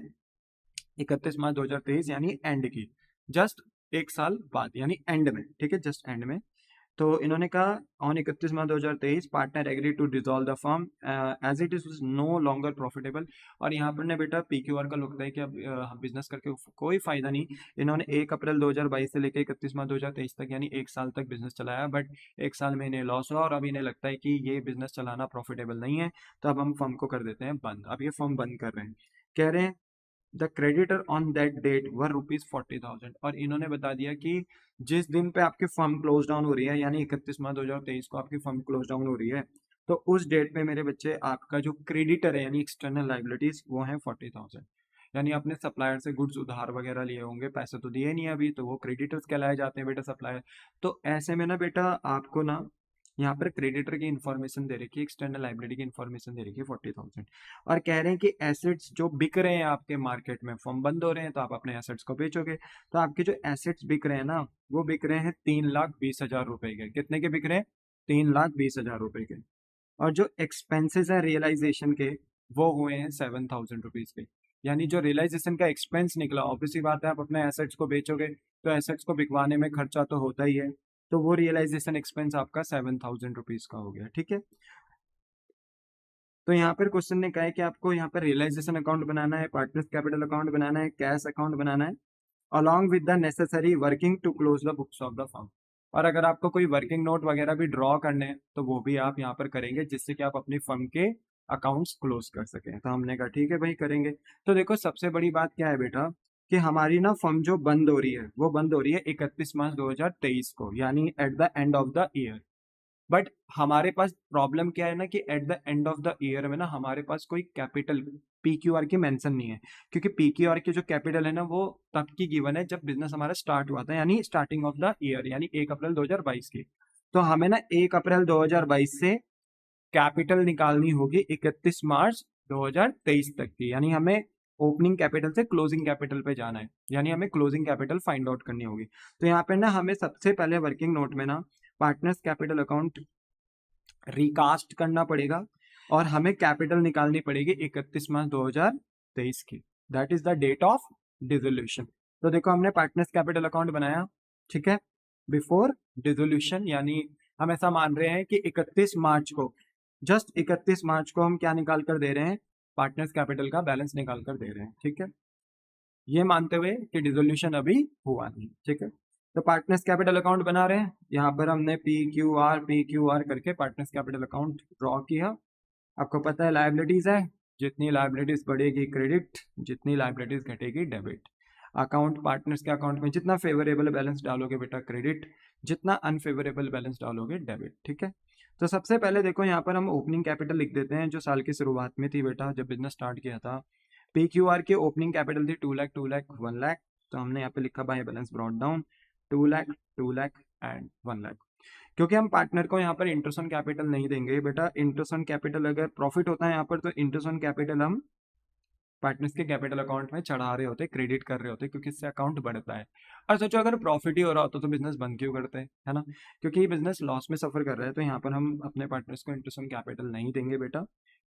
31 मार्च 2023 यानी एंड की, जस्ट एक साल बाद यानी एंड में, ठीक है, जस्ट एंड में। तो इन्होंने कहा on 31 March 2023 partner agree to dissolve the firm as it is no longer profitable. और यहाँ पर ने बेटा पीक्यूआर का लगता है कि अब बिजनेस करके कोई फायदा नहीं। इन्होंने 1 अप्रैल 2022 से लेकर 31 मार्च 2023 तक यानी एक साल तक बिजनेस चलाया, बट एक साल में इन्हें लॉस हुआ और अब इन्हें लगता है कि ये बिजनेस चलाना प्रॉफिटेबल नहीं है, तो अब हम फर्म को कर देते हैं बंद। अब ये फर्म बंद कर रहे हैं। कह रहे हैं the creditor on that date were ₹40,000, और इन्होंने बता दिया कि जिस दिन पे आपकी फर्म क्लोज डाउन हो रही है यानी 31 मार्च 2023 को आपकी फर्म क्लोज डाउन हो रही है, तो उस डेट पे मेरे बच्चे आपका जो क्रेडिटर है यानी एक्सटर्नल लाइबिलिटीज वो है 40,000। यानी आपने सप्लायर से गुड्स उधार वगैरह लिए होंगे, पैसे तो दिए नहीं अभी, तो वो क्रेडिटर्स कहलाए जाते हैं बेटा, सप्लायर। तो ऐसे में ना बेटा आपको ना यहाँ पर क्रेडिटर की इन्फॉर्मेशन दे रखी है, एक्सटर्नल लाइबिलिटी की इन्फॉर्मेशन दे रखी है 40,000, और कह रहे हैं कि एसेट्स जो बिक रहे हैं आपके मार्केट में, फर्म बंद हो रहे हैं तो आप अपने एसेट्स को बेचोगे, तो आपके जो एसेट्स बिक रहे हैं ना वो बिक रहे हैं 3,20,000 रुपए के। कितने के बिक रहे हैं? 3,20,000 रुपए के। और जो एक्सपेंसेस है रियलाइजेशन के वो हुए हैं 7,000 रुपीज के। यानी जो रियलाइजेशन का एक्सपेंस निकला, ऑब्वियसली बात है आप अपने एसेट्स को बेचोगे तो एसेट्स को बिकवाने में खर्चा तो होता ही है, तो वो रियलाइजेशन एक्सपेंस आपका 7,000 रुपीज का हो गया। ठीक है, तो यहाँ पर क्वेश्चन ने कहा है कि आपको यहाँ पर रियलाइजेशन अकाउंट बनाना है, पार्टनर्स कैपिटल अकाउंट बनाना है, कैश अकाउंट बनाना है, along with the necessary working to close the books of the firm. और अगर आपको कोई वर्किंग नोट वगैरह भी ड्रॉ करने हैं तो वो भी आप यहाँ पर करेंगे, जिससे कि आप अपनी फर्म के अकाउंट्स क्लोज कर सकें। तो हमने कहा ठीक है भाई करेंगे। तो देखो सबसे बड़ी बात क्या है बेटा कि हमारी ना फर्म जो बंद हो रही है वो बंद हो रही है 31 मार्च 2023 को, यानी at the end of the year. But हमारे पास प्रॉब्लम क्या है ना कि at the end of the year में ना हमारे पास कोई कैपिटल पीक्यूआर की मेंशन नहीं है, क्योंकि पीक्यूआर की जो कैपिटल है ना वो तब की गिवन है जब बिजनेस हमारा स्टार्ट हुआ था, यानी स्टार्टिंग ऑफ द ईयर, यानी 1 अप्रैल 2022 की। तो हमें ना 1 अप्रैल 2022 से कैपिटल निकालनी होगी 31 मार्च 2023 तक की, यानी हमें ओपनिंग कैपिटल से क्लोजिंग कैपिटल पे जाना है, यानी हमें क्लोजिंग कैपिटल फाइंड आउट करनी होगी। तो यहाँ पे ना हमें सबसे पहले वर्किंग नोट में ना पार्टनर्स कैपिटल अकाउंट रिकास्ट करना पड़ेगा और हमें कैपिटल निकालनी पड़ेगी 31 मार्च 2023 की, that is the date of dissolution. तो देखो हमने पार्टनर्स कैपिटल अकाउंट बनाया, ठीक है, बिफोर डिसोल्यूशन, यानी हम ऐसा मान रहे हैं कि 31 मार्च को, जस्ट 31 मार्च को हम क्या निकाल कर दे रहे हैं, पार्टनर्स कैपिटल का बैलेंस निकाल कर दे रहे हैं। ठीक है, ये मानते हुए कि डिसोल्यूशन अभी हुआ नहीं। ठीक है, तो पार्टनर्स कैपिटल अकाउंट बना रहे हैं, यहाँ पर हमने पी क्यू आर करके पार्टनर्स कैपिटल अकाउंट ड्रॉ किया। आपको पता है लायबिलिटीज है, जितनी लायबिलिटीज बढ़ेगी क्रेडिट, जितनी लायबिलिटीज घटेगी डेबिट। अकाउंट पार्टनर्स के अकाउंट में जितना फेवरेबल बैलेंस डालोगे बेटा क्रेडिट, जितना अनफेवरेबल बैलेंस डालोगे डेबिट। ठीक है, तो सबसे पहले देखो यहाँ पर हम ओपनिंग कैपिटल लिख देते हैं जो साल की शुरुआत में थी बेटा, जब बिजनेस स्टार्ट किया था। पी क्यू आर की ओपनिंग कैपिटल थी 2 लाख 2 लाख 1 लाख, तो हमने यहाँ पे लिखा bye balance brought down 2 lakh 2 lakh and 1 lakh. क्योंकि हम पार्टनर को यहाँ पर इंटरेस्ट ऑन कैपिटल नहीं देंगे बेटा, इंटरेस्ट ऑन कैपिटल अगर प्रॉफिट होता है यहाँ पर तो इंटरेस्ट ऑन कैपिटल हम पार्टनर्स के कैपिटल अकाउंट में चढ़ा रहे होते, क्रेडिट कर रहे होते, क्योंकि इससे अकाउंट बढ़ता है। और सोचो अगर प्रॉफिट ही हो रहा होता तो बिजनेस बंद क्यों करते हैं, है ना, क्योंकि ये बिजनेस लॉस में सफर कर रहा है। तो यहाँ पर हम अपने पार्टनर्स को इंटरेस्ट ऑन कैपिटल नहीं देंगे बेटा,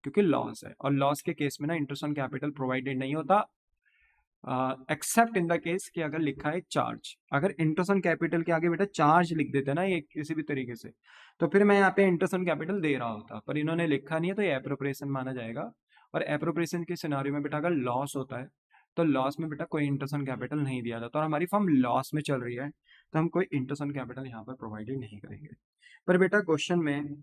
क्योंकि लॉस है, और लॉस के केस में ना इंटरेस्ट ऑन कैपिटल प्रोवाइडेड नहीं होता, एक्सेप्ट इन द केस कि अगर लिखा है चार्ज। अगर इंटरेस्ट ऑन कैपिटल के आगे बेटा चार्ज लिख देते ना ये किसी भी तरीके से, तो फिर मैं यहाँ पे इंटरेस्ट ऑन कैपिटल दे रहा होता, पर इन्होंने लिखा नहीं है तो ये एप्रोप्रिएशन माना जाएगा। और एप्रोप्रिएशन के सिनारियो में बेटा अगर लॉस होता है तो लॉस में बेटा कोई इंटरेस्ट ऑन कैपिटल नहीं दिया जाता, और हमारी फर्म लॉस में चल रही है तो हम कोई इंटरेस्ट ऑन कैपिटल यहाँ पर प्रोवाइडेड नहीं करेंगे। पर बेटा क्वेश्चन में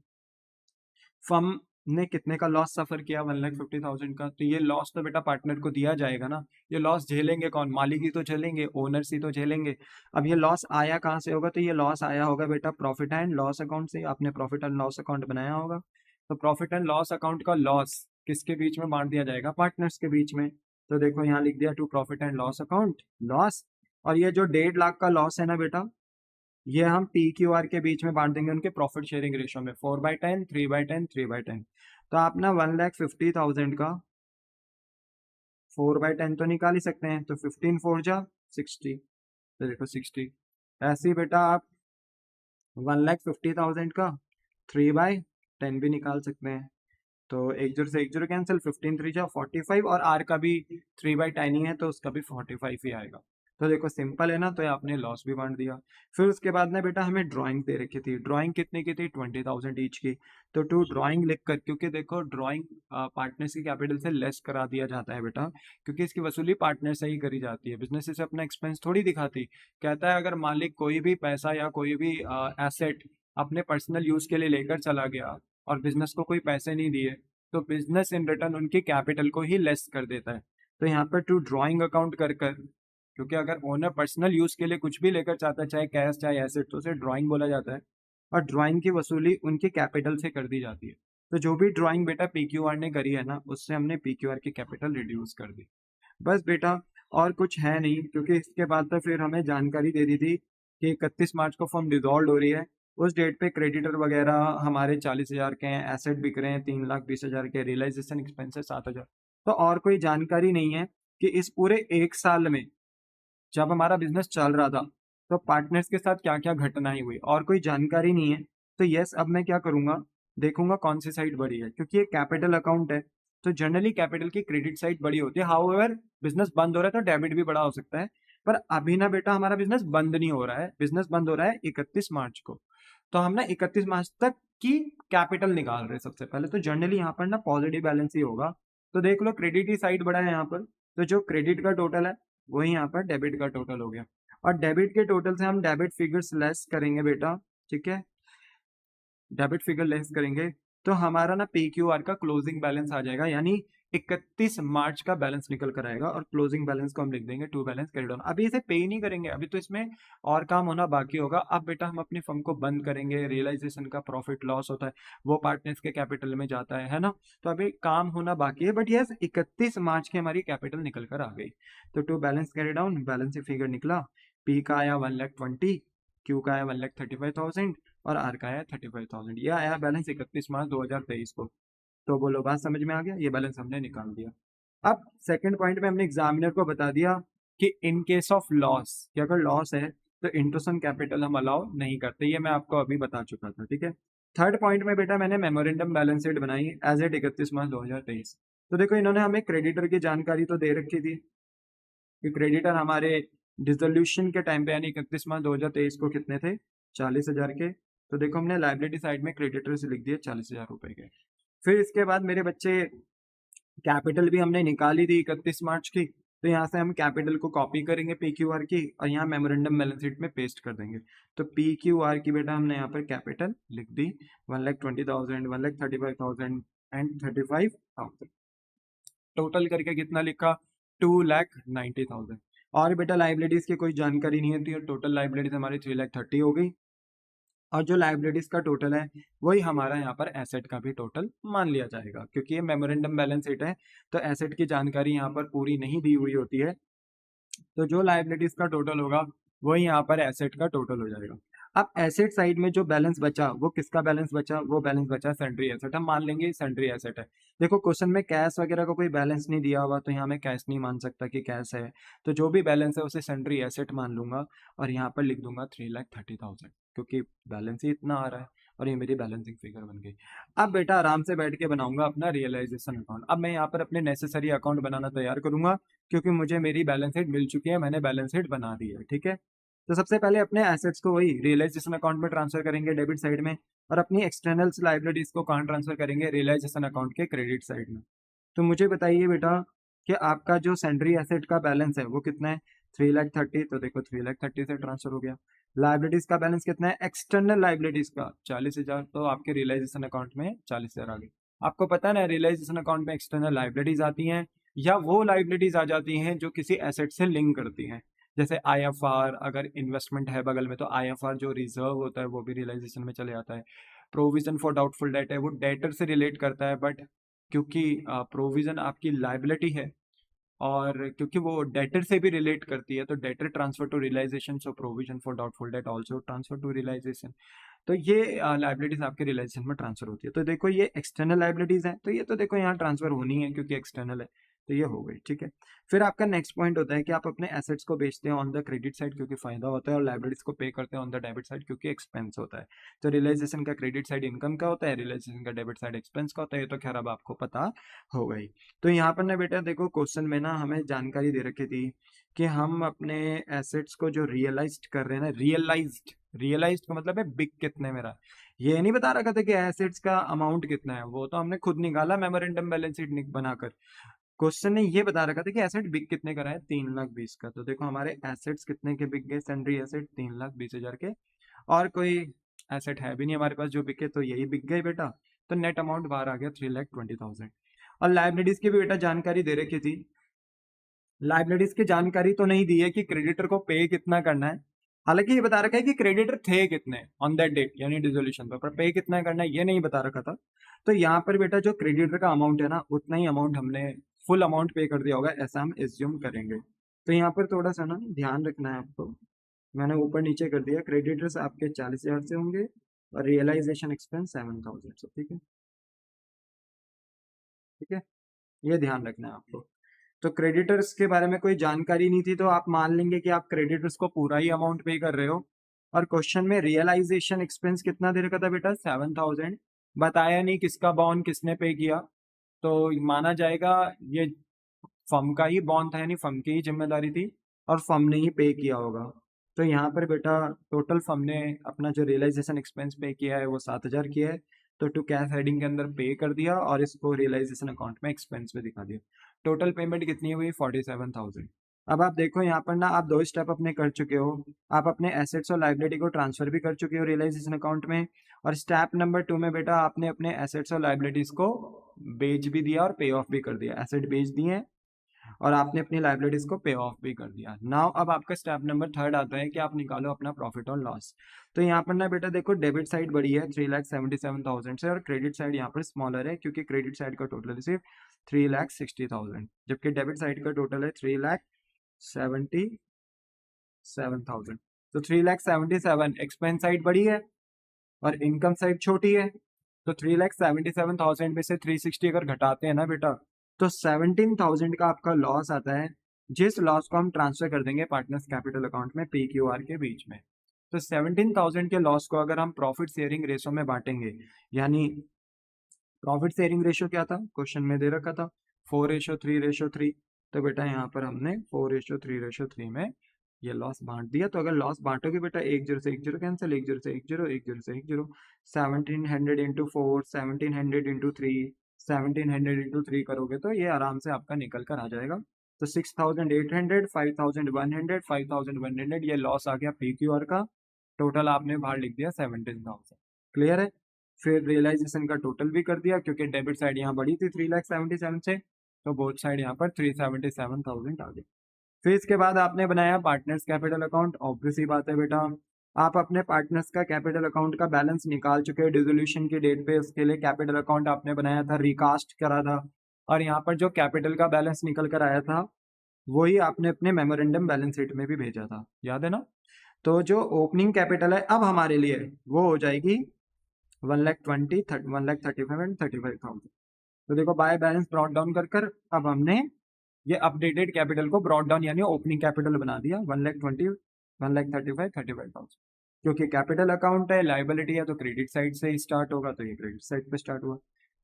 फर्म ने कितने का लॉस सफर किया, 1,50,000 का, तो ये लॉस तो बेटा पार्टनर को दिया जाएगा ना। ये लॉस झेलेंगे कौन, मालिक ही तो झेलेंगे, ओनर्स ही तो झेलेंगे। अब ये लॉस आया कहाँ से होगा, तो ये लॉस आया होगा बेटा प्रॉफिट एंड लॉस अकाउंट से। आपने प्रॉफिट एंड लॉस अकाउंट बनाया होगा, तो प्रॉफिट एंड लॉस अकाउंट का लॉस किसके बीच में बांट दिया जाएगा, पार्टनर्स के बीच में। तो देखो यहाँ लिख दिया to profit and loss account loss, और ये जो 1.5 लाख का लॉस है ना बेटा, ये हम पी क्यू आर के बीच में बांट देंगे उनके प्रॉफिट शेयरिंग रेशियो में, 4/10 3/10 3/10। तो आप ना 1,50,000 का 4/10 तो निकाल ही सकते हैं, तो 15 4 जा 60, तो देखो 60। ऐसे ही बेटा आप 1,50,000 का 3/10 भी निकाल सकते हैं, तो 1 0 से 1 0 कैंसिल, 15 3 जा 45, और आर का भी 3/10 ही है तो उसका भी 45 ही आएगा। तो देखो सिंपल है ना, तो ये आपने लॉस भी बांट दिया। फिर उसके बाद ना बेटा हमें ड्राइंग दे रखी थी, ड्राइंग कितने की थी, 20,000 ईच की। तो टू ड्राइंग लिख कर, क्योंकि देखो ड्राइंग पार्टनर्स की कैपिटल से लेस करा दिया जाता है बेटा, क्योंकि इसकी वसूली पार्टनर से ही करी जाती है, बिजनेस इसे अपना एक्सपेंस थोड़ी दिखाती। कहता है अगर मालिक कोई भी पैसा या कोई भी एसेट अपने पर्सनल यूज के लिए लेकर चला गया और बिजनेस को कोई पैसे नहीं दिए, तो बिजनेस इन रिटर्न उनकी कैपिटल को ही लेस कर देता है। तो यहाँ पर टू ड्राइंग अकाउंट कर कर, क्योंकि अगर ओनर पर्सनल यूज के लिए कुछ भी लेकर चाहता है, चाहे कैश चाहे एसेट, तो उसे ड्राइंग बोला जाता है, और ड्राइंग की वसूली उनके कैपिटल से कर दी जाती है। तो जो भी ड्राइंग बेटा पीक्यूआर ने करी है ना, उससे हमने पीक्यूआर की कैपिटल रिड्यूस कर दी। बस बेटा और कुछ है नहीं, क्योंकि इसके बाद तो फिर हमें जानकारी दे दी थी कि 31 मार्च को फर्म डिसॉल्व हो रही है। उस डेट पे क्रेडिटर वगैरह हमारे 40,000 के हैं, एसेट बिक रहे हैं 3,20,000 के, रियलाइजेशन एक्सपेंसेस 7,000। तो और कोई जानकारी नहीं है कि इस पूरे 1 साल में जब हमारा बिजनेस चल रहा था तो पार्टनर्स के साथ क्या क्या घटनाएं हुई, और कोई जानकारी नहीं है। तो यस, अब मैं क्या करूंगा, देखूंगा कौन सी साइड बढ़ी है, क्योंकि ये कैपिटल अकाउंट है, तो जनरली कैपिटल की क्रेडिट साइड बड़ी होती है। हाउएवर बिजनेस बंद हो रहा है तो डेबिट भी बड़ा हो सकता है, पर अभी ना बेटा हमारा बिजनेस बंद नहीं हो रहा है, बिजनेस बंद हो रहा है 31 मार्च को। तो हम ना 31 मार्च तक की कैपिटल निकाल रहे हैं सबसे पहले, तो जनरली यहाँ पर ना पॉजिटिव बैलेंस ही होगा। तो देख लो क्रेडिट की साइड बड़ा है यहाँ पर, तो जो क्रेडिट का टोटल है वही यहाँ पर डेबिट का टोटल हो गया, और डेबिट के टोटल से हम डेबिट फिगर्स लेस करेंगे बेटा, ठीक है, डेबिट फिगर लेस करेंगे तो हमारा ना पी क्यू आर का क्लोजिंग बैलेंस आ जाएगा, यानी 31 मार्च का बैलेंस निकल कर आएगा, और क्लोजिंग बैलेंस को हम लिख देंगे टू बैलेंस कैरी डाउन। अभी इसे पे ही नहीं करेंगे, अभी तो इसमें और काम होना बाकी होगा। अब बेटा हम अपनी फर्म को बंद करेंगे, रियलाइजेशन का प्रॉफिट लॉस होता है वो पार्टनर्स के कैपिटल में जाता है ना, तो अभी काम होना बाकी है, बट यस 31 मार्च की हमारी कैपिटल निकल कर आ गई। तो to balance carry down balance figure निकला, पी का आया 1,20,000, क्यू का आया 1,35,000 और आर का आया 35,000। ये आया बैलेंस 31 मार्च 2023 को। तो बोलो बात समझ में आ गया, ये बैलेंस हमने निकाल दिया। अब सेकंड पॉइंट में हमने एग्जामिनर को बता दिया कि इन केस ऑफ लॉस, कि अगर लॉस है तो इंटरेस्ट ऑन कैपिटल हम अलाउ नहीं करते, ये मैं आपको अभी बता चुका था, ठीक है। थर्ड पॉइंट में बेटा मैंने मेमोरेंडम बैलेंस शीट बनाई एज एट 31 मार्च 2023। तो देखो इन्होंने हमें क्रेडिटर की जानकारी तो दे रखी थी कि क्रेडिटर हमारे डिसोल्यूशन के टाइम पे यानी 31 मार्च 2023 को कितने थे, 40,000 के। तो देखो हमने लाइबिलिटी साइड में क्रेडिटर से लिख दिए 40,000 रुपए के। फिर इसके बाद मेरे बच्चे कैपिटल भी हमने निकाली थी 31 मार्च की, तो यहाँ से हम कैपिटल को कॉपी करेंगे पी क्यू आर की, और यहाँ मेमोरेंडम बैलेंस शीट में पेस्ट कर देंगे। तो पी क्यू आर की बेटा हमने यहाँ पर कैपिटल लिख दी 1,20,000, 1,35,000 एंड 35,000, टोटल करके कितना लिखा 2,90,000। और बेटा लाइबिलिटीज की कोई जानकारी नहीं होती, और टोटल लाइबिलिटीज हमारी 3,30,000 हो गई, और जो लाइबिलिटीज का टोटल है वही हमारा यहाँ पर एसेट का भी टोटल मान लिया जाएगा, क्योंकि ये मेमोरेंडम बैलेंस शीट है तो एसेट की जानकारी यहाँ पर पूरी नहीं दी हुई होती है। तो जो लाइबिलिटीज का टोटल होगा वही यहाँ पर एसेट का टोटल हो जाएगा। अब एसेट साइड में जो बैलेंस बचा वो किसका बैलेंस बचा, वो बैलेंस बचा सेंट्री एसेट, हम मान लेंगे सेंट्री एसेट है। देखो क्वेश्चन में कैश वगैरह का कोई बैलेंस नहीं दिया हुआ, तो यहाँ मैं कैश नहीं मान सकता कि कैश है, तो जो भी बैलेंस है उसे सेंट्री एसेट मान लूंगा, और यहाँ पर लिख दूंगा 3,30,000, क्योंकि बैलेंस ही इतना आ रहा है, और ये मेरी बैलेंसिंग फिगर बन गई। अब बेटा आराम से बैठ के बनाऊंगा अपना रियलाइजेशन अकाउंट। अब मैं यहाँ पर अपने नेसेसरी अकाउंट बनाना तैयार करूंगा, क्योंकि मुझे मेरी बैलेंस शीट मिल चुकी है, मैंने बैलेंस शीट बना दी है, ठीक है। तो सबसे पहले अपने एसेट्स को वही रियलाइजेशन अकाउंट में ट्रांसफर करेंगे डेबिट साइड में, और अपनी एक्सटर्नल लाइबिलिटीज को कहाँ ट्रांसफर करेंगे, रियलाइजेशन अकाउंट के क्रेडिट साइड में। तो मुझे बताइए बेटा कि आपका जो सेंट्री एसेट का बैलेंस है वो कितना है, 3,30,000, तो देखो 3,30,000 से ट्रांसफर हो गया। लाइबिलिटीज का बैलेंस कितना है, एक्सटर्नल लाइबिलिटीज का 40,000, तो आपके रियलाइजेशन अकाउंट में 40,000 आ गई। आपको पता है ना रियलाइजेशन अकाउंट में एक्सटर्नल लाइबिलिटीज आती हैं, या वो लाइबिलिटीज आ जाती हैं जो किसी एसेट से लिंक करती हैं, जैसे आईएफआर, अगर इन्वेस्टमेंट है बगल में तो आईएफआर जो रिजर्व होता है वो भी रियलाइजेशन में चले जाता है। प्रोविजन फॉर डाउटफुल डेट है, वो डेटर से रिलेट करता है, बट क्योंकि प्रोविजन आपकी लाइबिलिटी है, और क्योंकि वो डेटर से भी रिलेट करती है, तो debtor transfer to realisation, so provision for doubtful debt also transfer to realisation. तो ये लाइबिलिटीज आपके रियलाइजेशन में ट्रांसफर होती है। तो देखो ये एक्सटर्नल लाइबिलिटीज है, तो ये तो देखो यहाँ ट्रांसफर होनी है क्योंकि एक्सटर्नल है, तो ये हो गई, ठीक है। फिर आपका नेक्स्ट पॉइंट होता है कि आप अपने एसेट्स को बेचते हैं ऑन द क्रेडिट साइड क्योंकि फायदा होता है, और लाइबिलिटीज को पे करते हैं ऑन द डेबिट साइड क्योंकि एक्सपेंस होता है। तो रियलाइजेशन का क्रेडिट साइड इनकम का होता है, रियलाइजेशन का डेबिट साइड एक्सपेंस का होता है, ये तो खैर अब आपको पता हो गई। तो यहाँ पर ना बेटा देखो क्वेश्चन में ना हमें जानकारी दे रखी थी कि हम अपने एसेट्स को जो रियलाइज्ड कर रहे हैं ना, रियलाइज्ड का मतलब है बिक कितने मेरा, ये नहीं बता रखा था कि एसेट्स का अमाउंट कितना है, वो तो हमने खुद निकाला मेमोरेंडम बैलेंस शीट बनाकर। क्वेश्चन ने ये बता रखा था कि एसेट बिक कितने का रहा है, 3,20,000 का। तो देखो हमारे एसेट्स कितने के बिक गए, सन्ड्री एसेट 3,20,000 के, और कोई एसेट है भी नहीं हमारे पास जो बिके, तो यही बिक गए बेटा। तो नेट अमाउंट बाहर आ गया 3,20,000। और लाइबिलिटीज की भी बेटा जानकारी दे रखी थी, लाइबिलिटीज की जानकारी तो नहीं दी है कि क्रेडिटर को पे कितना करना है, हालांकि ये बता रखा है कि क्रेडिटर थे कितने ऑन दैट डेट यानी डिसोल्यूशन पर पे कितना करना है ये नहीं बता रखा था। तो यहाँ पर बेटा जो क्रेडिटर का अमाउंट है ना उतना ही अमाउंट हमने फुल अमाउंट पे कर दिया होगा, ऐसा हम एज्यूम करेंगे। तो यहाँ पर थोड़ा सा ना ध्यान रखना है आपको, मैंने ऊपर नीचे कर दिया, क्रेडिटर्स आपके 40,000 से होंगे और रियलाइजेशन एक्सपेंस 7,000 से, ठीक है, ठीक है, ये ध्यान रखना है आपको। तो क्रेडिटर्स के बारे में कोई जानकारी नहीं थी तो आप मान लेंगे कि आप क्रेडिटर्स को पूरा ही अमाउंट पे कर रहे हो। और क्वेश्चन में रियलाइजेशन एक्सपेंस कितना दे रखा था बेटा, 7,000, बताया नहीं किसका बॉन्ड किसने पे किया, तो माना जाएगा ये फर्म का ही बॉन्ड था, यानी फर्म की ही जिम्मेदारी थी और फर्म ने ही पे किया होगा। तो यहाँ पर बेटा टोटल फर्म ने अपना जो रियलाइजेशन एक्सपेंस पे किया है वो 7,000 किया है, तो टू कैश हेडिंग के अंदर पे कर दिया और इसको रियलाइजेशन अकाउंट में एक्सपेंस में दिखा दिया। टोटल पेमेंट कितनी हुई? 47,000। अब आप देखो यहाँ पर ना, आप दो स्टेप अपने कर चुके हो। आप अपने एसेट्स और लाइबिलिटी को ट्रांसफर भी कर चुके हो रियलाइजेशन अकाउंट में, और स्टेप नंबर 2 में बेटा आपने अपने एसेट्स और लाइबिलिटीज को बेच भी दिया और पे ऑफ भी कर दिया। एसेट बेच दिए और आपने अपनी लाइबिलिटीज को पे ऑफ भी कर दिया। नाउ अब आपका स्टेप नंबर 3 आता है कि आप निकालो अपना प्रॉफिट और लॉस। तो यहाँ पर ना बेटा देखो, डेबिट साइड बड़ी है 3,77,000 से, और क्रेडिट साइड यहाँ पर स्मॉलर है, क्योंकि क्रेडिट साइड का टोटल सिर्फ 3,60,000, जबकि डेबिट साइड का टोटल है 3,77,000। तो 3,77,000 एक्सपेंस साइड बड़ी है और इनकम साइड छोटी है। तो 3,77,000 में से 360 अगर घटाते हैं ना बेटा, तो 17,000 का आपका लॉस आता है, जिस लॉस को हम ट्रांसफर कर देंगे पार्टनर्स कैपिटल अकाउंट में पी क्यू आर के बीच में। तो 17,000 के लॉस को अगर हम प्रॉफिट शेयरिंग रेशो में बांटेंगे, यानी प्रॉफिट शेयरिंग रेशो क्या था, क्वेश्चन में दे रखा था 4:3:3, तो बेटा यहाँ पर हमने 4:3:3 में ये लॉस बांट दिया। तो अगर लॉस बांटोगे बेटा, 1 0 से 1 0 कैंसिल, 1 0 से 1 0, 1 0 से 1 0, 1700 इंटू 4, 1700 इंटू 3, 1700 इंटू 3 करोगे तो ये आराम से आपका निकल कर आ जाएगा। तो 6,800, 5,100, 5,100 ये लॉस आ गया पी क्यू आर का। टोटल आपने बाहर लिख दिया 17,000। क्लियर है? फिर रियलाइजेशन का टोटल भी कर दिया, क्योंकि डेबिट साइड यहाँ बढ़ी थी 3,77,000 से, तो बोथ साइड यहाँ पर 377,000 आ गई। फिर इसके बाद आपने बनाया पार्टनर्स कैपिटल अकाउंट। ऑब्वियस ही बात है बेटा, आप अपने पार्टनर्स का कैपिटल अकाउंट का बैलेंस निकाल चुके हैं डिसोल्यूशन की डेट पे। उसके लिए कैपिटल अकाउंट आपने बनाया था, रिकास्ट करा था, और यहाँ पर जो कैपिटल का बैलेंस निकल कर आया था वही आपने अपने मेमोरेंडम बैलेंस शीट में भी भेजा था, याद है ना? तो जो ओपनिंग कैपिटल है अब हमारे लिए वो हो जाएगी 1,20,000, 1,35,000 एंड 35,000। तो देखो, बाय बैलेंस ब्रॉट डाउन कर अब हमने ये अपडेटेड कैपिटल को ब्रॉट डाउन यानी ओपनिंग कैपिटल बना दिया 1,20,000, 1,35,000, 35,000। क्योंकि कैपिटल अकाउंट है, लाइबिलिटी है, तो क्रेडिट साइड से ही स्टार्ट होगा, तो ये क्रेडिट साइड पे स्टार्ट हुआ।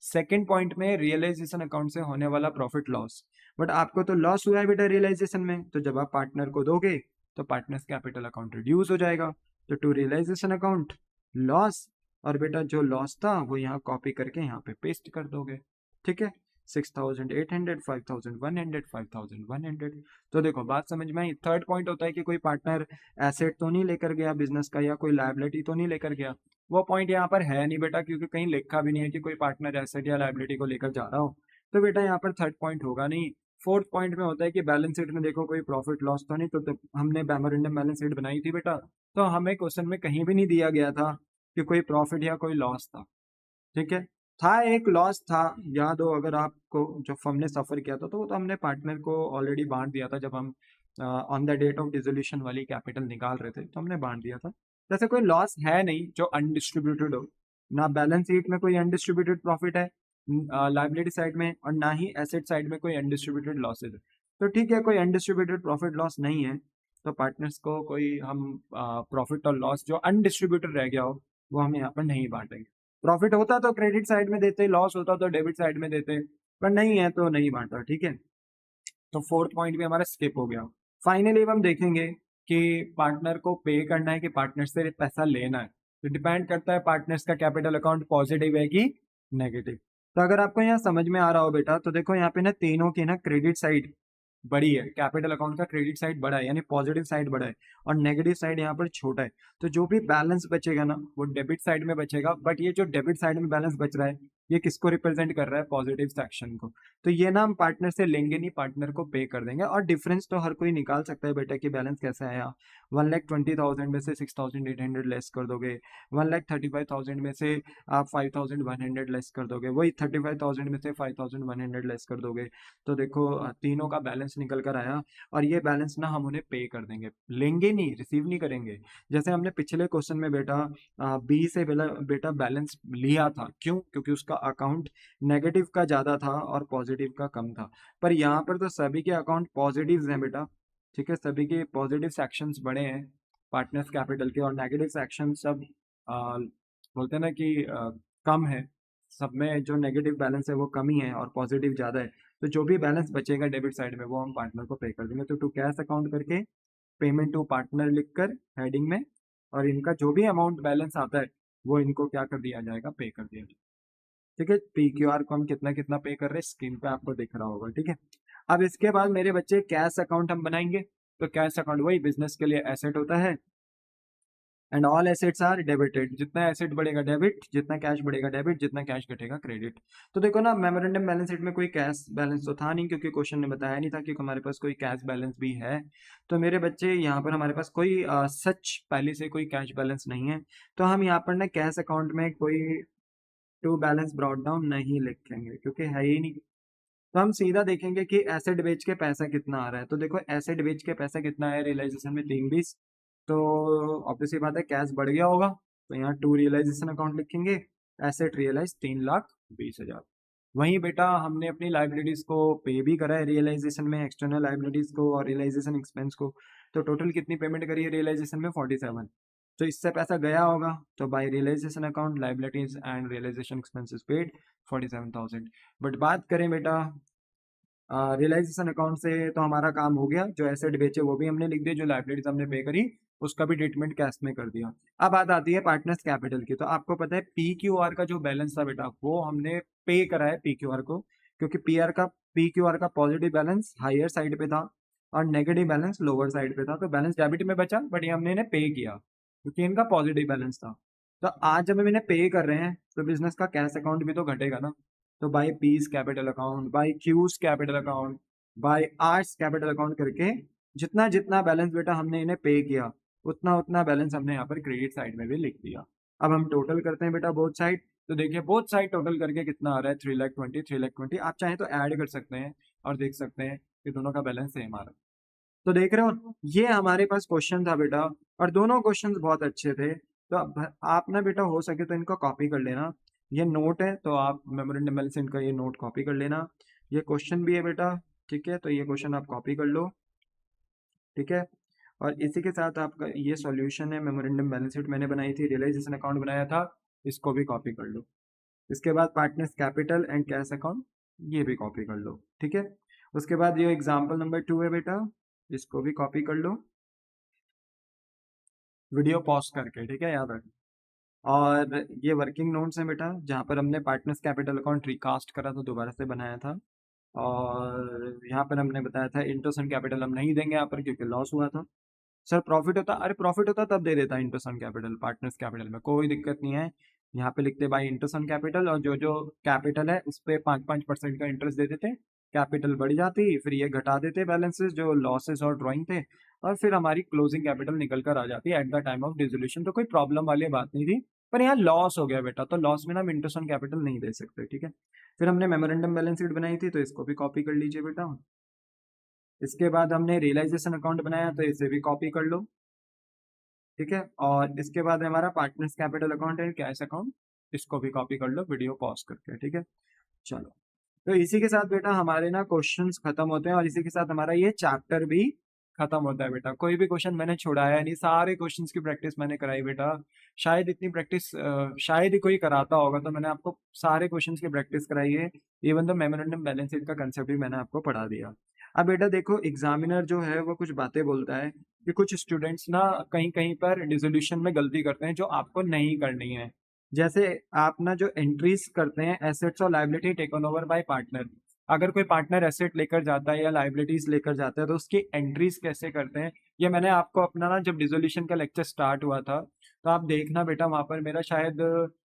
सेकंड पॉइंट में रियलाइजेशन अकाउंट से होने वाला प्रॉफिट लॉस। बट आपको तो लॉस हुआ है बेटा रियलाइजेशन में, तो जब आप पार्टनर को दोगे तो पार्टनर्स कैपिटल अकाउंट रिड्यूस हो जाएगा। तो टू रियलाइजेशन अकाउंट लॉस, और बेटा जो लॉस था वो यहाँ कॉपी करके यहाँ पे पेस्ट कर दोगे। ठीक है, 6,800, 5,100, 5,100। तो देखो बात समझ में आई। थर्ड पॉइंट होता है कि कोई पार्टनर एसेट तो नहीं लेकर गया बिजनेस का, या कोई लायबिलिटी तो नहीं लेकर गया। वो पॉइंट यहाँ पर है नहीं बेटा, क्योंकि कहीं लिखा भी नहीं है कि कोई पार्टनर एसेट या लायबिलिटी को लेकर जा रहा हो। तो बेटा यहाँ पर थर्ड पॉइंट होगा नहीं। फोर्थ पॉइंट में होता है कि बैलेंस शीट में देखो कोई प्रॉफिट लॉस तो नहीं, तो हमने मेमोरेंडम बैलेंस शीट बनाई थी बेटा, तो हमें क्वेश्चन में कहीं भी नहीं दिया गया था कि कोई प्रॉफिट या कोई लॉस था। ठीक है, था एक लॉस था, याद हो अगर आपको, जो फर्म ने सफर किया था, तो वो तो हमने पार्टनर को ऑलरेडी बांट दिया था जब हम on the date of dissolution वाली कैपिटल निकाल रहे थे, तो हमने बांट दिया था। जैसे कोई लॉस है नहीं जो अनडिस्ट्रीब्यूटेड हो, ना बैलेंस शीट में कोई अनडिस्ट्रीब्यूटेड प्रॉफिट है लाइबिलिटी साइड में, और ना ही एसेट साइड में कोई अनडिस्ट्रीब्यूटेड लॉसेज है। तो ठीक है, कोई अनडिस्ट्रीब्यूटेड प्रॉफिट लॉस नहीं है, तो पार्टनर्स को कोई हम प्रॉफिट और लॉस जो अनडिस्ट्रीब्यूटेड रह गया हो वो हम यहाँ पर नहीं बांटेंगे। प्रॉफिट होता तो क्रेडिट साइड में देते, लॉस होता तो डेबिट साइड में देते, पर नहीं है तो नहीं बांटा। ठीक है, तो फोर्थ पॉइंट भी हमारा स्किप हो गया। फाइनली हम देखेंगे कि पार्टनर को पे करना है कि पार्टनर से पैसा लेना है, तो डिपेंड करता है पार्टनर्स का कैपिटल अकाउंट पॉजिटिव है कि नेगेटिव। तो अगर आपको यहाँ समझ में आ रहा हो बेटा, तो देखो यहाँ पे ना तीनों की ना क्रेडिट साइड बड़ी है, कैपिटल अकाउंट का क्रेडिट साइड बड़ा है यानी पॉजिटिव साइड बड़ा है, और नेगेटिव साइड यहाँ पर छोटा है। तो जो भी बैलेंस बचेगा ना वो डेबिट साइड में बचेगा, बट ये जो डेबिट साइड में बैलेंस बच रहा है ये किसको रिप्रेजेंट कर रहा है? पॉजिटिव सेक्शन को। तो ये ना हम पार्टनर से लेंगे नहीं, पार्टनर को पे कर देंगे। और डिफरेंस तो हर कोई निकाल सकता है बेटा कि बैलेंस कैसे आया। 1,20,000 में से 6,800 लेस कर दोगे, 1,35,000 में से आप 5,100 लेस कर दोगे, वही 35,000 में से 5,100 लेस कर दोगे। तो देखो तीनों का बैलेंस निकल कर आया, और ये बैलेंस ना हम उन्हें पे कर देंगे, लेंगे नहीं, रिसीव नहीं करेंगे। जैसे हमने पिछले क्वेश्चन में बेटा बी से बेटा बैलेंस लिया था, क्यों? क्योंकि उसका अकाउंट नेगेटिव का ज़्यादा था और पॉजिटिव का कम था। पर यहाँ पर तो सभी के अकाउंट पॉजिटिव हैं बेटा। ठीक है, सभी के पॉजिटिव सेक्शंस बड़े हैं पार्टनर्स कैपिटल के, और नेगेटिव सेक्शन सब बोलते हैं ना कि कम है। सब में जो नेगेटिव बैलेंस है वो कम ही है और पॉजिटिव ज़्यादा है, तो जो भी बैलेंस बचेगा डेबिट साइड में वो हम पार्टनर को पे कर देंगे। तो टू कैश अकाउंट करके पेमेंट टू पार्टनर लिखकर हेडिंग में, और इनका जो भी अमाउंट बैलेंस आता है वो इनको क्या कर दिया जाएगा, पे कर दिया जाएगा। ठीक है, PQR को हम कितना कितना पे कर रहे हैं स्क्रीन पे आपको दिख रहा होगा। ठीक है, अब इसके बाद मेरे बच्चे कैश अकाउंट हम बनाएंगे। तो कैश अकाउंट वही बिजनेस के लिए एसेट होता है, and all assets are debited. जितना एसेट बढ़ेगा डेबिट, जितना कैश बढ़ेगा डेबिट, जितना कैश घटेगा क्रेडिट। तो देखो ना, मेमोरेंडम बैलेंस शीट में कोई कैश बैलेंस तो था नहीं, क्योंकि क्वेश्चन ने बताया नहीं था कि हमारे पास कोई कैश बैलेंस भी है। तो मेरे बच्चे यहाँ पर हमारे पास कोई सच पहले से कोई कैश बैलेंस नहीं है, तो हम यहाँ पर ना कैश अकाउंट में कोई टू बैलेंस ब्रॉट डाउन नहीं लिखेंगे, क्योंकि है ही नहीं। तो हम सीधा देखेंगे कि एसेट बेच के पैसा कितना आ रहा है। तो देखो एसेट बेच के पैसा कितना है रियलाइजेशन में, 320। तो ऑब्वियसली बात है कैश बढ़ गया होगा, तो यहाँ टू रियलाइजेशन अकाउंट लिखेंगे, एसेट रियलाइज 3,20,000। वहीं बेटा हमने अपनी लाइबिलिटीज को पे भी करा है रियलाइजेशन में, एक्सटर्नल लाइबिलिटीज को और रियलाइजेशन एक्सपेंस को। तो टोटल कितनी पेमेंट करी है रियलाइजेशन में, 47। तो इससे पैसा गया होगा, तो by realisation account liabilities and realisation expenses paid 47,000। But बात करें बेटा रियलाइजेशन अकाउंट से, तो हमारा काम हो गया, जो एसेट बेचे वो भी हमने लिख दिया, जो लाइबिलिटीज हमने पे करी उसका भी ट्रीटमेंट कैश में कर दिया। अब बात आती है पार्टनर्स कैपिटल की। तो आपको पता है PQR का जो बैलेंस था बेटा वो हमने पे करा है PQR को, क्योंकि PQR का पॉजिटिव बैलेंस हायर साइड पे था और नेगेटिव बैलेंस लोअर साइड पे था। तो बैलेंस डेबिट में बचा, बट ये हमने इन्हें पे किया क्योंकि इनका पॉजिटिव बैलेंस था। तो आज जब हम इन्हें पे कर रहे हैं तो बिजनेस का कैश अकाउंट भी तो घटेगा ना। तो by P's capital account, by Q's capital account, by R's capital account करके जितना जितना बैलेंस बेटा हमने इन्हें पे किया उतना उतना बैलेंस हमने यहाँ पर क्रेडिट साइड में भी लिख दिया। अब हम टोटल करते हैं बेटा बोथ साइड। तो देखिए बोथ साइड टोटल करके कितना आ रहा है, 3,20,000 3,20,000। आप चाहें तो ऐड कर सकते हैं और देख सकते हैं कि दोनों का बैलेंस सेम आ रहा है। तो देख रहे हो, ये हमारे पास क्वेश्चन था बेटा, और दोनों क्वेश्चंस बहुत अच्छे थे। तो आप ना बेटा हो सके तो इनको कॉपी कर लेना। ये नोट है तो आप मेमोरेंडम बैलेंस इनका ये नोट कॉपी कर लेना। ये क्वेश्चन भी है बेटा, ठीक है, तो ये क्वेश्चन आप कॉपी कर लो। ठीक है, और इसी के साथ आपका ये सॉल्यूशन है, मेमोरेंडम बैलेंस शीट मैंने बनाई थी, रियलाइजेशन अकाउंट बनाया था, इसको भी कॉपी कर लो। इसके बाद partners capital and cash account, ये भी कॉपी कर लो। ठीक है, उसके बाद ये एग्जाम्पल नंबर 2 है बेटा, इसको भी कॉपी कर लो वीडियो पॉज करके। ठीक है, याद रखना। और ये वर्किंग नोट्स हैं बेटा, जहाँ पर हमने पार्टनर्स कैपिटल अकाउंट रिकास्ट करा था, दोबारा से बनाया था। और यहाँ पर हमने बताया था इंटरेस्ट ऑन कैपिटल हम नहीं देंगे यहाँ पर क्योंकि लॉस हुआ था। सर प्रॉफिट होता, अरे प्रॉफिट होता तब दे देता interest on capital, partners capital में कोई दिक्कत नहीं है। यहाँ पे लिखते भाई इंटरेस्ट ऑन कैपिटल, और जो जो कैपिटल है उस पर 5-5% का इंटरेस्ट दे देते, कैपिटल बढ़ जाती, फिर ये घटा देते बैलेंसेस जो लॉसेस और ड्राइंग थे, और फिर हमारी क्लोजिंग कैपिटल निकल कर आ जाती है at the time of dissolution. तो कोई प्रॉब्लम वाली बात नहीं थी, पर यहाँ लॉस हो गया बेटा, तो लॉस में ना हम इंटरेस्ट ऑन कैपिटल नहीं दे सकते। ठीक है, फिर हमने मेमोरेंडम बैलेंस शीट बनाई थी, तो इसको भी कॉपी कर लीजिए बेटा। इसके बाद हमने रियलाइजेशन अकाउंट बनाया, तो इसे भी कॉपी कर लो। ठीक है, और इसके बाद हमारा पार्टनर्स कैपिटल अकाउंट है, कैश अकाउंट, इसको भी कॉपी कर लो वीडियो पॉज करके। ठीक है, चलो, तो इसी के साथ बेटा हमारे ना क्वेश्चंस खत्म होते हैं, और इसी के साथ हमारा ये चैप्टर भी खत्म होता है बेटा। कोई भी क्वेश्चन मैंने छुड़ाया नहीं, सारे क्वेश्चंस की प्रैक्टिस मैंने कराई बेटा। शायद इतनी प्रैक्टिस शायद ही कोई कराता होगा, तो मैंने आपको सारे क्वेश्चंस की प्रैक्टिस कराई है। इवन तो मेमोरेंडम बैलेंस शीट का कंसेप्ट भी मैंने आपको पढ़ा दिया। अब बेटा देखो, एग्जामिनर जो है वो कुछ बातें बोलता है कि कुछ स्टूडेंट्स ना कहीं कहीं पर डिसोल्यूशन में गलती करते हैं जो आपको नहीं करनी है। जैसे आप ना जो एंट्रीज करते हैं एसेट्स और liability taken over by partner, अगर कोई पार्टनर एसेट लेकर जाता है या लाइबिलिटीज लेकर जाता है तो उसकी एंट्रीज कैसे करते हैं, ये मैंने आपको अपना ना जब डिसोल्यूशन का लेक्चर स्टार्ट हुआ था, तो आप देखना बेटा वहाँ पर मेरा शायद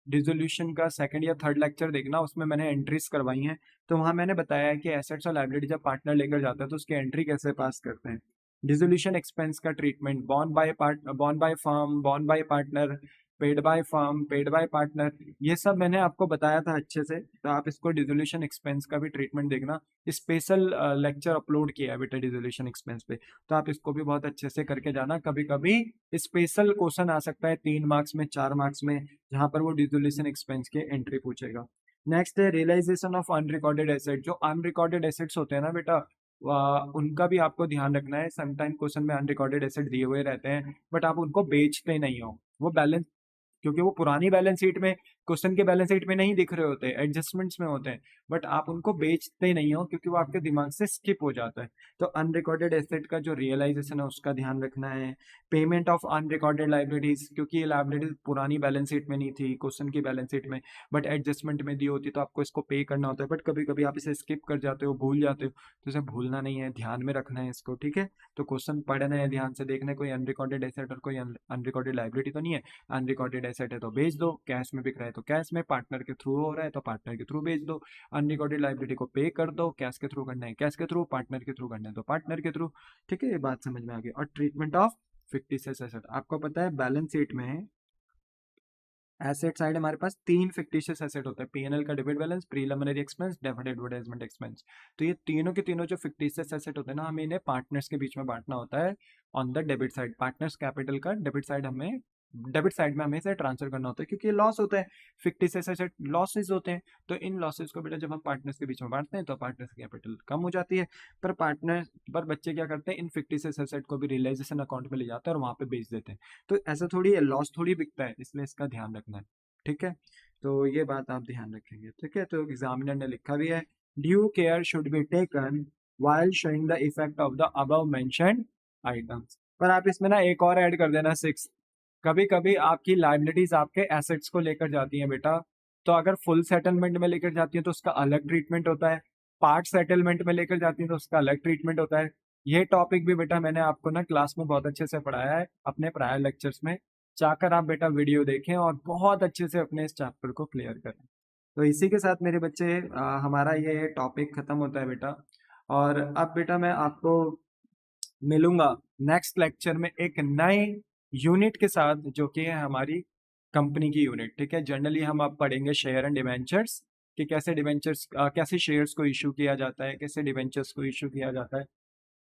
डिसोल्यूशन का सेकंड या थर्ड लेक्चर देखना, उसमें मैंने एंट्रीज करवाई हैं। तो वहाँ मैंने बताया है कि एसेट्स और लाइबिलिटी जब पार्टनर लेकर जाता है तो उसकी एंट्री कैसे पास करते हैं, डिसोल्यूशन एक्सपेंस का treatment, bond by firm, bond by partner, paid by firm, paid by partner, ये सब मैंने आपको बताया था अच्छे से। तो आप इसको डिसोल्यूशन एक्सपेंस का भी ट्रीटमेंट देखना, स्पेशल लेक्चर अपलोड किया है बेटा डिसोल्यूशन एक्सपेंस पे, तो आप इसको भी बहुत अच्छे से करके जाना। कभी कभी स्पेशल क्वेश्चन आ सकता है 3 मार्क्स में, 4 मार्क्स में, जहाँ पर वो डिसोल्यूशन एक्सपेंस के एंट्री पूछेगा। नेक्स्ट है रियलाइजेशन ऑफ अनरिकॉर्डेड एसेट। जो अनरिकॉर्डेड एसेट्स होते हैं ना बेटा, उनका भी आपको ध्यान रखना है। समटाइम क्वेश्चन में अनरिकॉर्डेड एसेट दिए हुए रहते हैं बट आप उनको बेचते नहीं हो, वो बैलेंस, क्योंकि वो पुरानी बैलेंस शीट में क्वेश्चन के बैलेंस शीट में नहीं दिख रहे होते, एडजस्टमेंट्स में होते हैं, बट आप उनको बेचते नहीं हो क्योंकि वो आपके दिमाग से स्किप हो जाता है। तो अनरिकॉर्डेड एसेट का जो रियलाइजेशन है उसका ध्यान रखना है। पेमेंट ऑफ अनरिकॉर्डेड लाइबिलिटीज, क्योंकि ये लाइबिलिटीज पुरानी बैलेंस शीट में नहीं थी, क्वेश्चन की बैलेंस शीट में, बट एडजस्टमेंट में दी होती तो आपको इसको पे करना होता है, बट कभी कभी आप इसे स्किप कर जाते हो, भूल जाते हो, तो इसे भूलना नहीं है, ध्यान में रखना है इसको, ठीक है। तो क्वेश्चन पढ़ना है, ध्यान से देखना है, कोई अनरिकॉर्डेड एसेट और कोई अनरिकॉर्डेड लाइबिलिटी तो नहीं है। अनरिकॉर्डेड एसेट है तो बेच दो, कैश में बिक रहा है तो कैश में, पार्टनर के थ्रू हो रहा है तो पार्टनर के थ्रू बेच दो, अनरिकॉर्डेड लाइबिलिटी को पे कर दो, कैश के थ्रू करना है कैश के थ्रू, पार्टनर के थ्रू करना है तो पार्टनर के थ्रू, ठीक है। ये बात समझ में आ गई। और ट्रीटमेंट ऑफ फिक्टिशियस एसेट, आपको पता है बैलेंस शीट में एसेट साइड हमारे पास 3 फिक्टिशियस एसेट होते हैं, पीएनएल का debit balance, preliminary expense, deferred advertisement expense. तो ये तीनों के तीनों जो फिक्टिशियस एसेट होते हैं ना, हमें इन्हें पार्टनर्स के बीच में बांटना होता है on the debit side. Partners capital का डेबिट साइड में हमें इसे ट्रांसफर करना होता है, क्योंकि ये लॉस होता है, फिक्टिशियस एसेट लॉसेज होते हैं। तो इन लॉसेज को बेटा जब हम पार्टनर्स के बीच में बांटते हैं तो पार्टनर्स की कैपिटल कम हो जाती है। पर बच्चे क्या करते हैं, इन फिक्टिशियस एसेट को भी रियलाइजेशन अकाउंट में ले जाते हैं और वहां पे बेच देते हैं। तो ऐसा थोड़ी है, लॉस थोड़ी बिकता है, इसलिए इसका ध्यान रखना है, ठीक है। तो ये बात आप ध्यान रखेंगे, ठीक है। तो एग्जामिनर ने लिखा भी है, due care should be taken while showing the effect of the above mentioned items। पर आप इसमें ना एक और ऐड कर देना 6, कभी कभी आपकी लाइबिलिटीज आपके एसेट्स को लेकर जाती हैं बेटा, तो अगर फुल सेटलमेंट में लेकर जाती है तो उसका अलग ट्रीटमेंट होता है, पार्ट सेटलमेंट में लेकर जाती है तो उसका अलग ट्रीटमेंट होता है। ये टॉपिक भी बेटा मैंने आपको ना क्लास में बहुत अच्छे से पढ़ाया है अपने प्रायर लेक्चर्स में, चाहकर आप बेटा वीडियो देखें और बहुत अच्छे से अपने इस चैप्टर को क्लियर करें। तो इसी के साथ मेरे बच्चे हमारा ये टॉपिक खत्म होता है बेटा। और अब बेटा मैं आपको मिलूंगा नेक्स्ट लेक्चर में एक नए यूनिट के साथ, जो कि है हमारी कंपनी की यूनिट, ठीक है। जनरली हम अब पढ़ेंगे शेयर एंड डिवेंचर्स, कि कैसे डिवेंचर्स कैसे शेयर्स को इशू किया जाता है, कैसे डिवेंचर्स को इशू किया जाता है।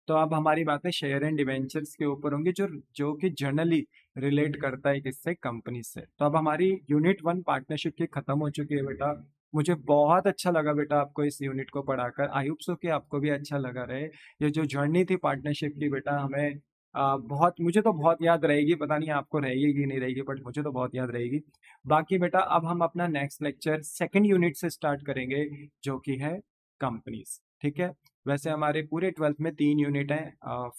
तो अब हमारी बातें शेयर एंड डिवेंचर्स के ऊपर होंगी, जो जो कि जनरली रिलेट करता है किससे, कंपनी से। तो अब हमारी यूनिट 1 पार्टनरशिप की खत्म हो चुकी है बेटा। मुझे बहुत अच्छा लगा बेटा आपको इस यूनिट को पढ़ाकर, आई होप सो कि आपको भी अच्छा लगा रहे। ये जो जर्नी थी पार्टनरशिप की बेटा, हमें बहुत, मुझे तो बहुत याद रहेगी, पता नहीं आपको रहेगी कि नहीं रहेगी, बट मुझे तो बहुत याद रहेगी। बाकी बेटा अब हम अपना नेक्स्ट लेक्चर सेकेंड यूनिट से स्टार्ट करेंगे, जो कि है कंपनीज, ठीक है। वैसे हमारे पूरे 12th में 3 यूनिट है,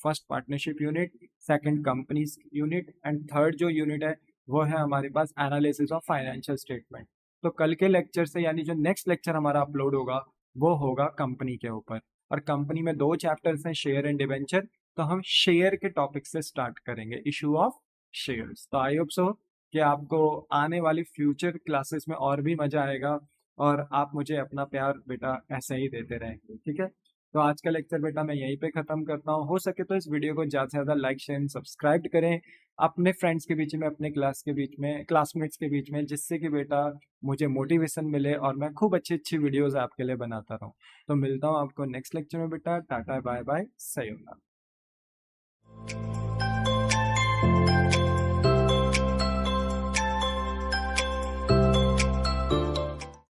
first partnership unit, second companies unit, and third जो यूनिट है वो है हमारे पास एनालिसिस ऑफ फाइनेंशियल स्टेटमेंट। तो कल के लेक्चर से, यानी जो नेक्स्ट लेक्चर हमारा अपलोड होगा वो होगा कंपनी के ऊपर। और कंपनी में 2 चैप्टर्स हैं, शेयर एंड डिवेंचर। तो हम शेयर के टॉपिक से स्टार्ट करेंगे, इशू ऑफ शेयर्स। तो आई होप सो कि आपको आने वाली फ्यूचर क्लासेस में और भी मजा आएगा, और आप मुझे अपना प्यार बेटा ऐसे ही देते रहेंगे, ठीक है। तो आज का लेक्चर बेटा मैं यहीं पे खत्म करता हूँ। हो सके तो इस वीडियो को ज़्यादा से ज़्यादा लाइक शेयर सब्सक्राइब करें अपने फ्रेंड्स के बीच में, अपने क्लास के बीच में, क्लासमेट्स के बीच में, जिससे कि बेटा मुझे मोटिवेशन मिले और मैं खूब अच्छी अच्छी वीडियोस आपके लिए बनाता रहूँ। तो मिलता हूँ आपको नेक्स्ट लेक्चर में बेटा। Tata bye bye, sayonara.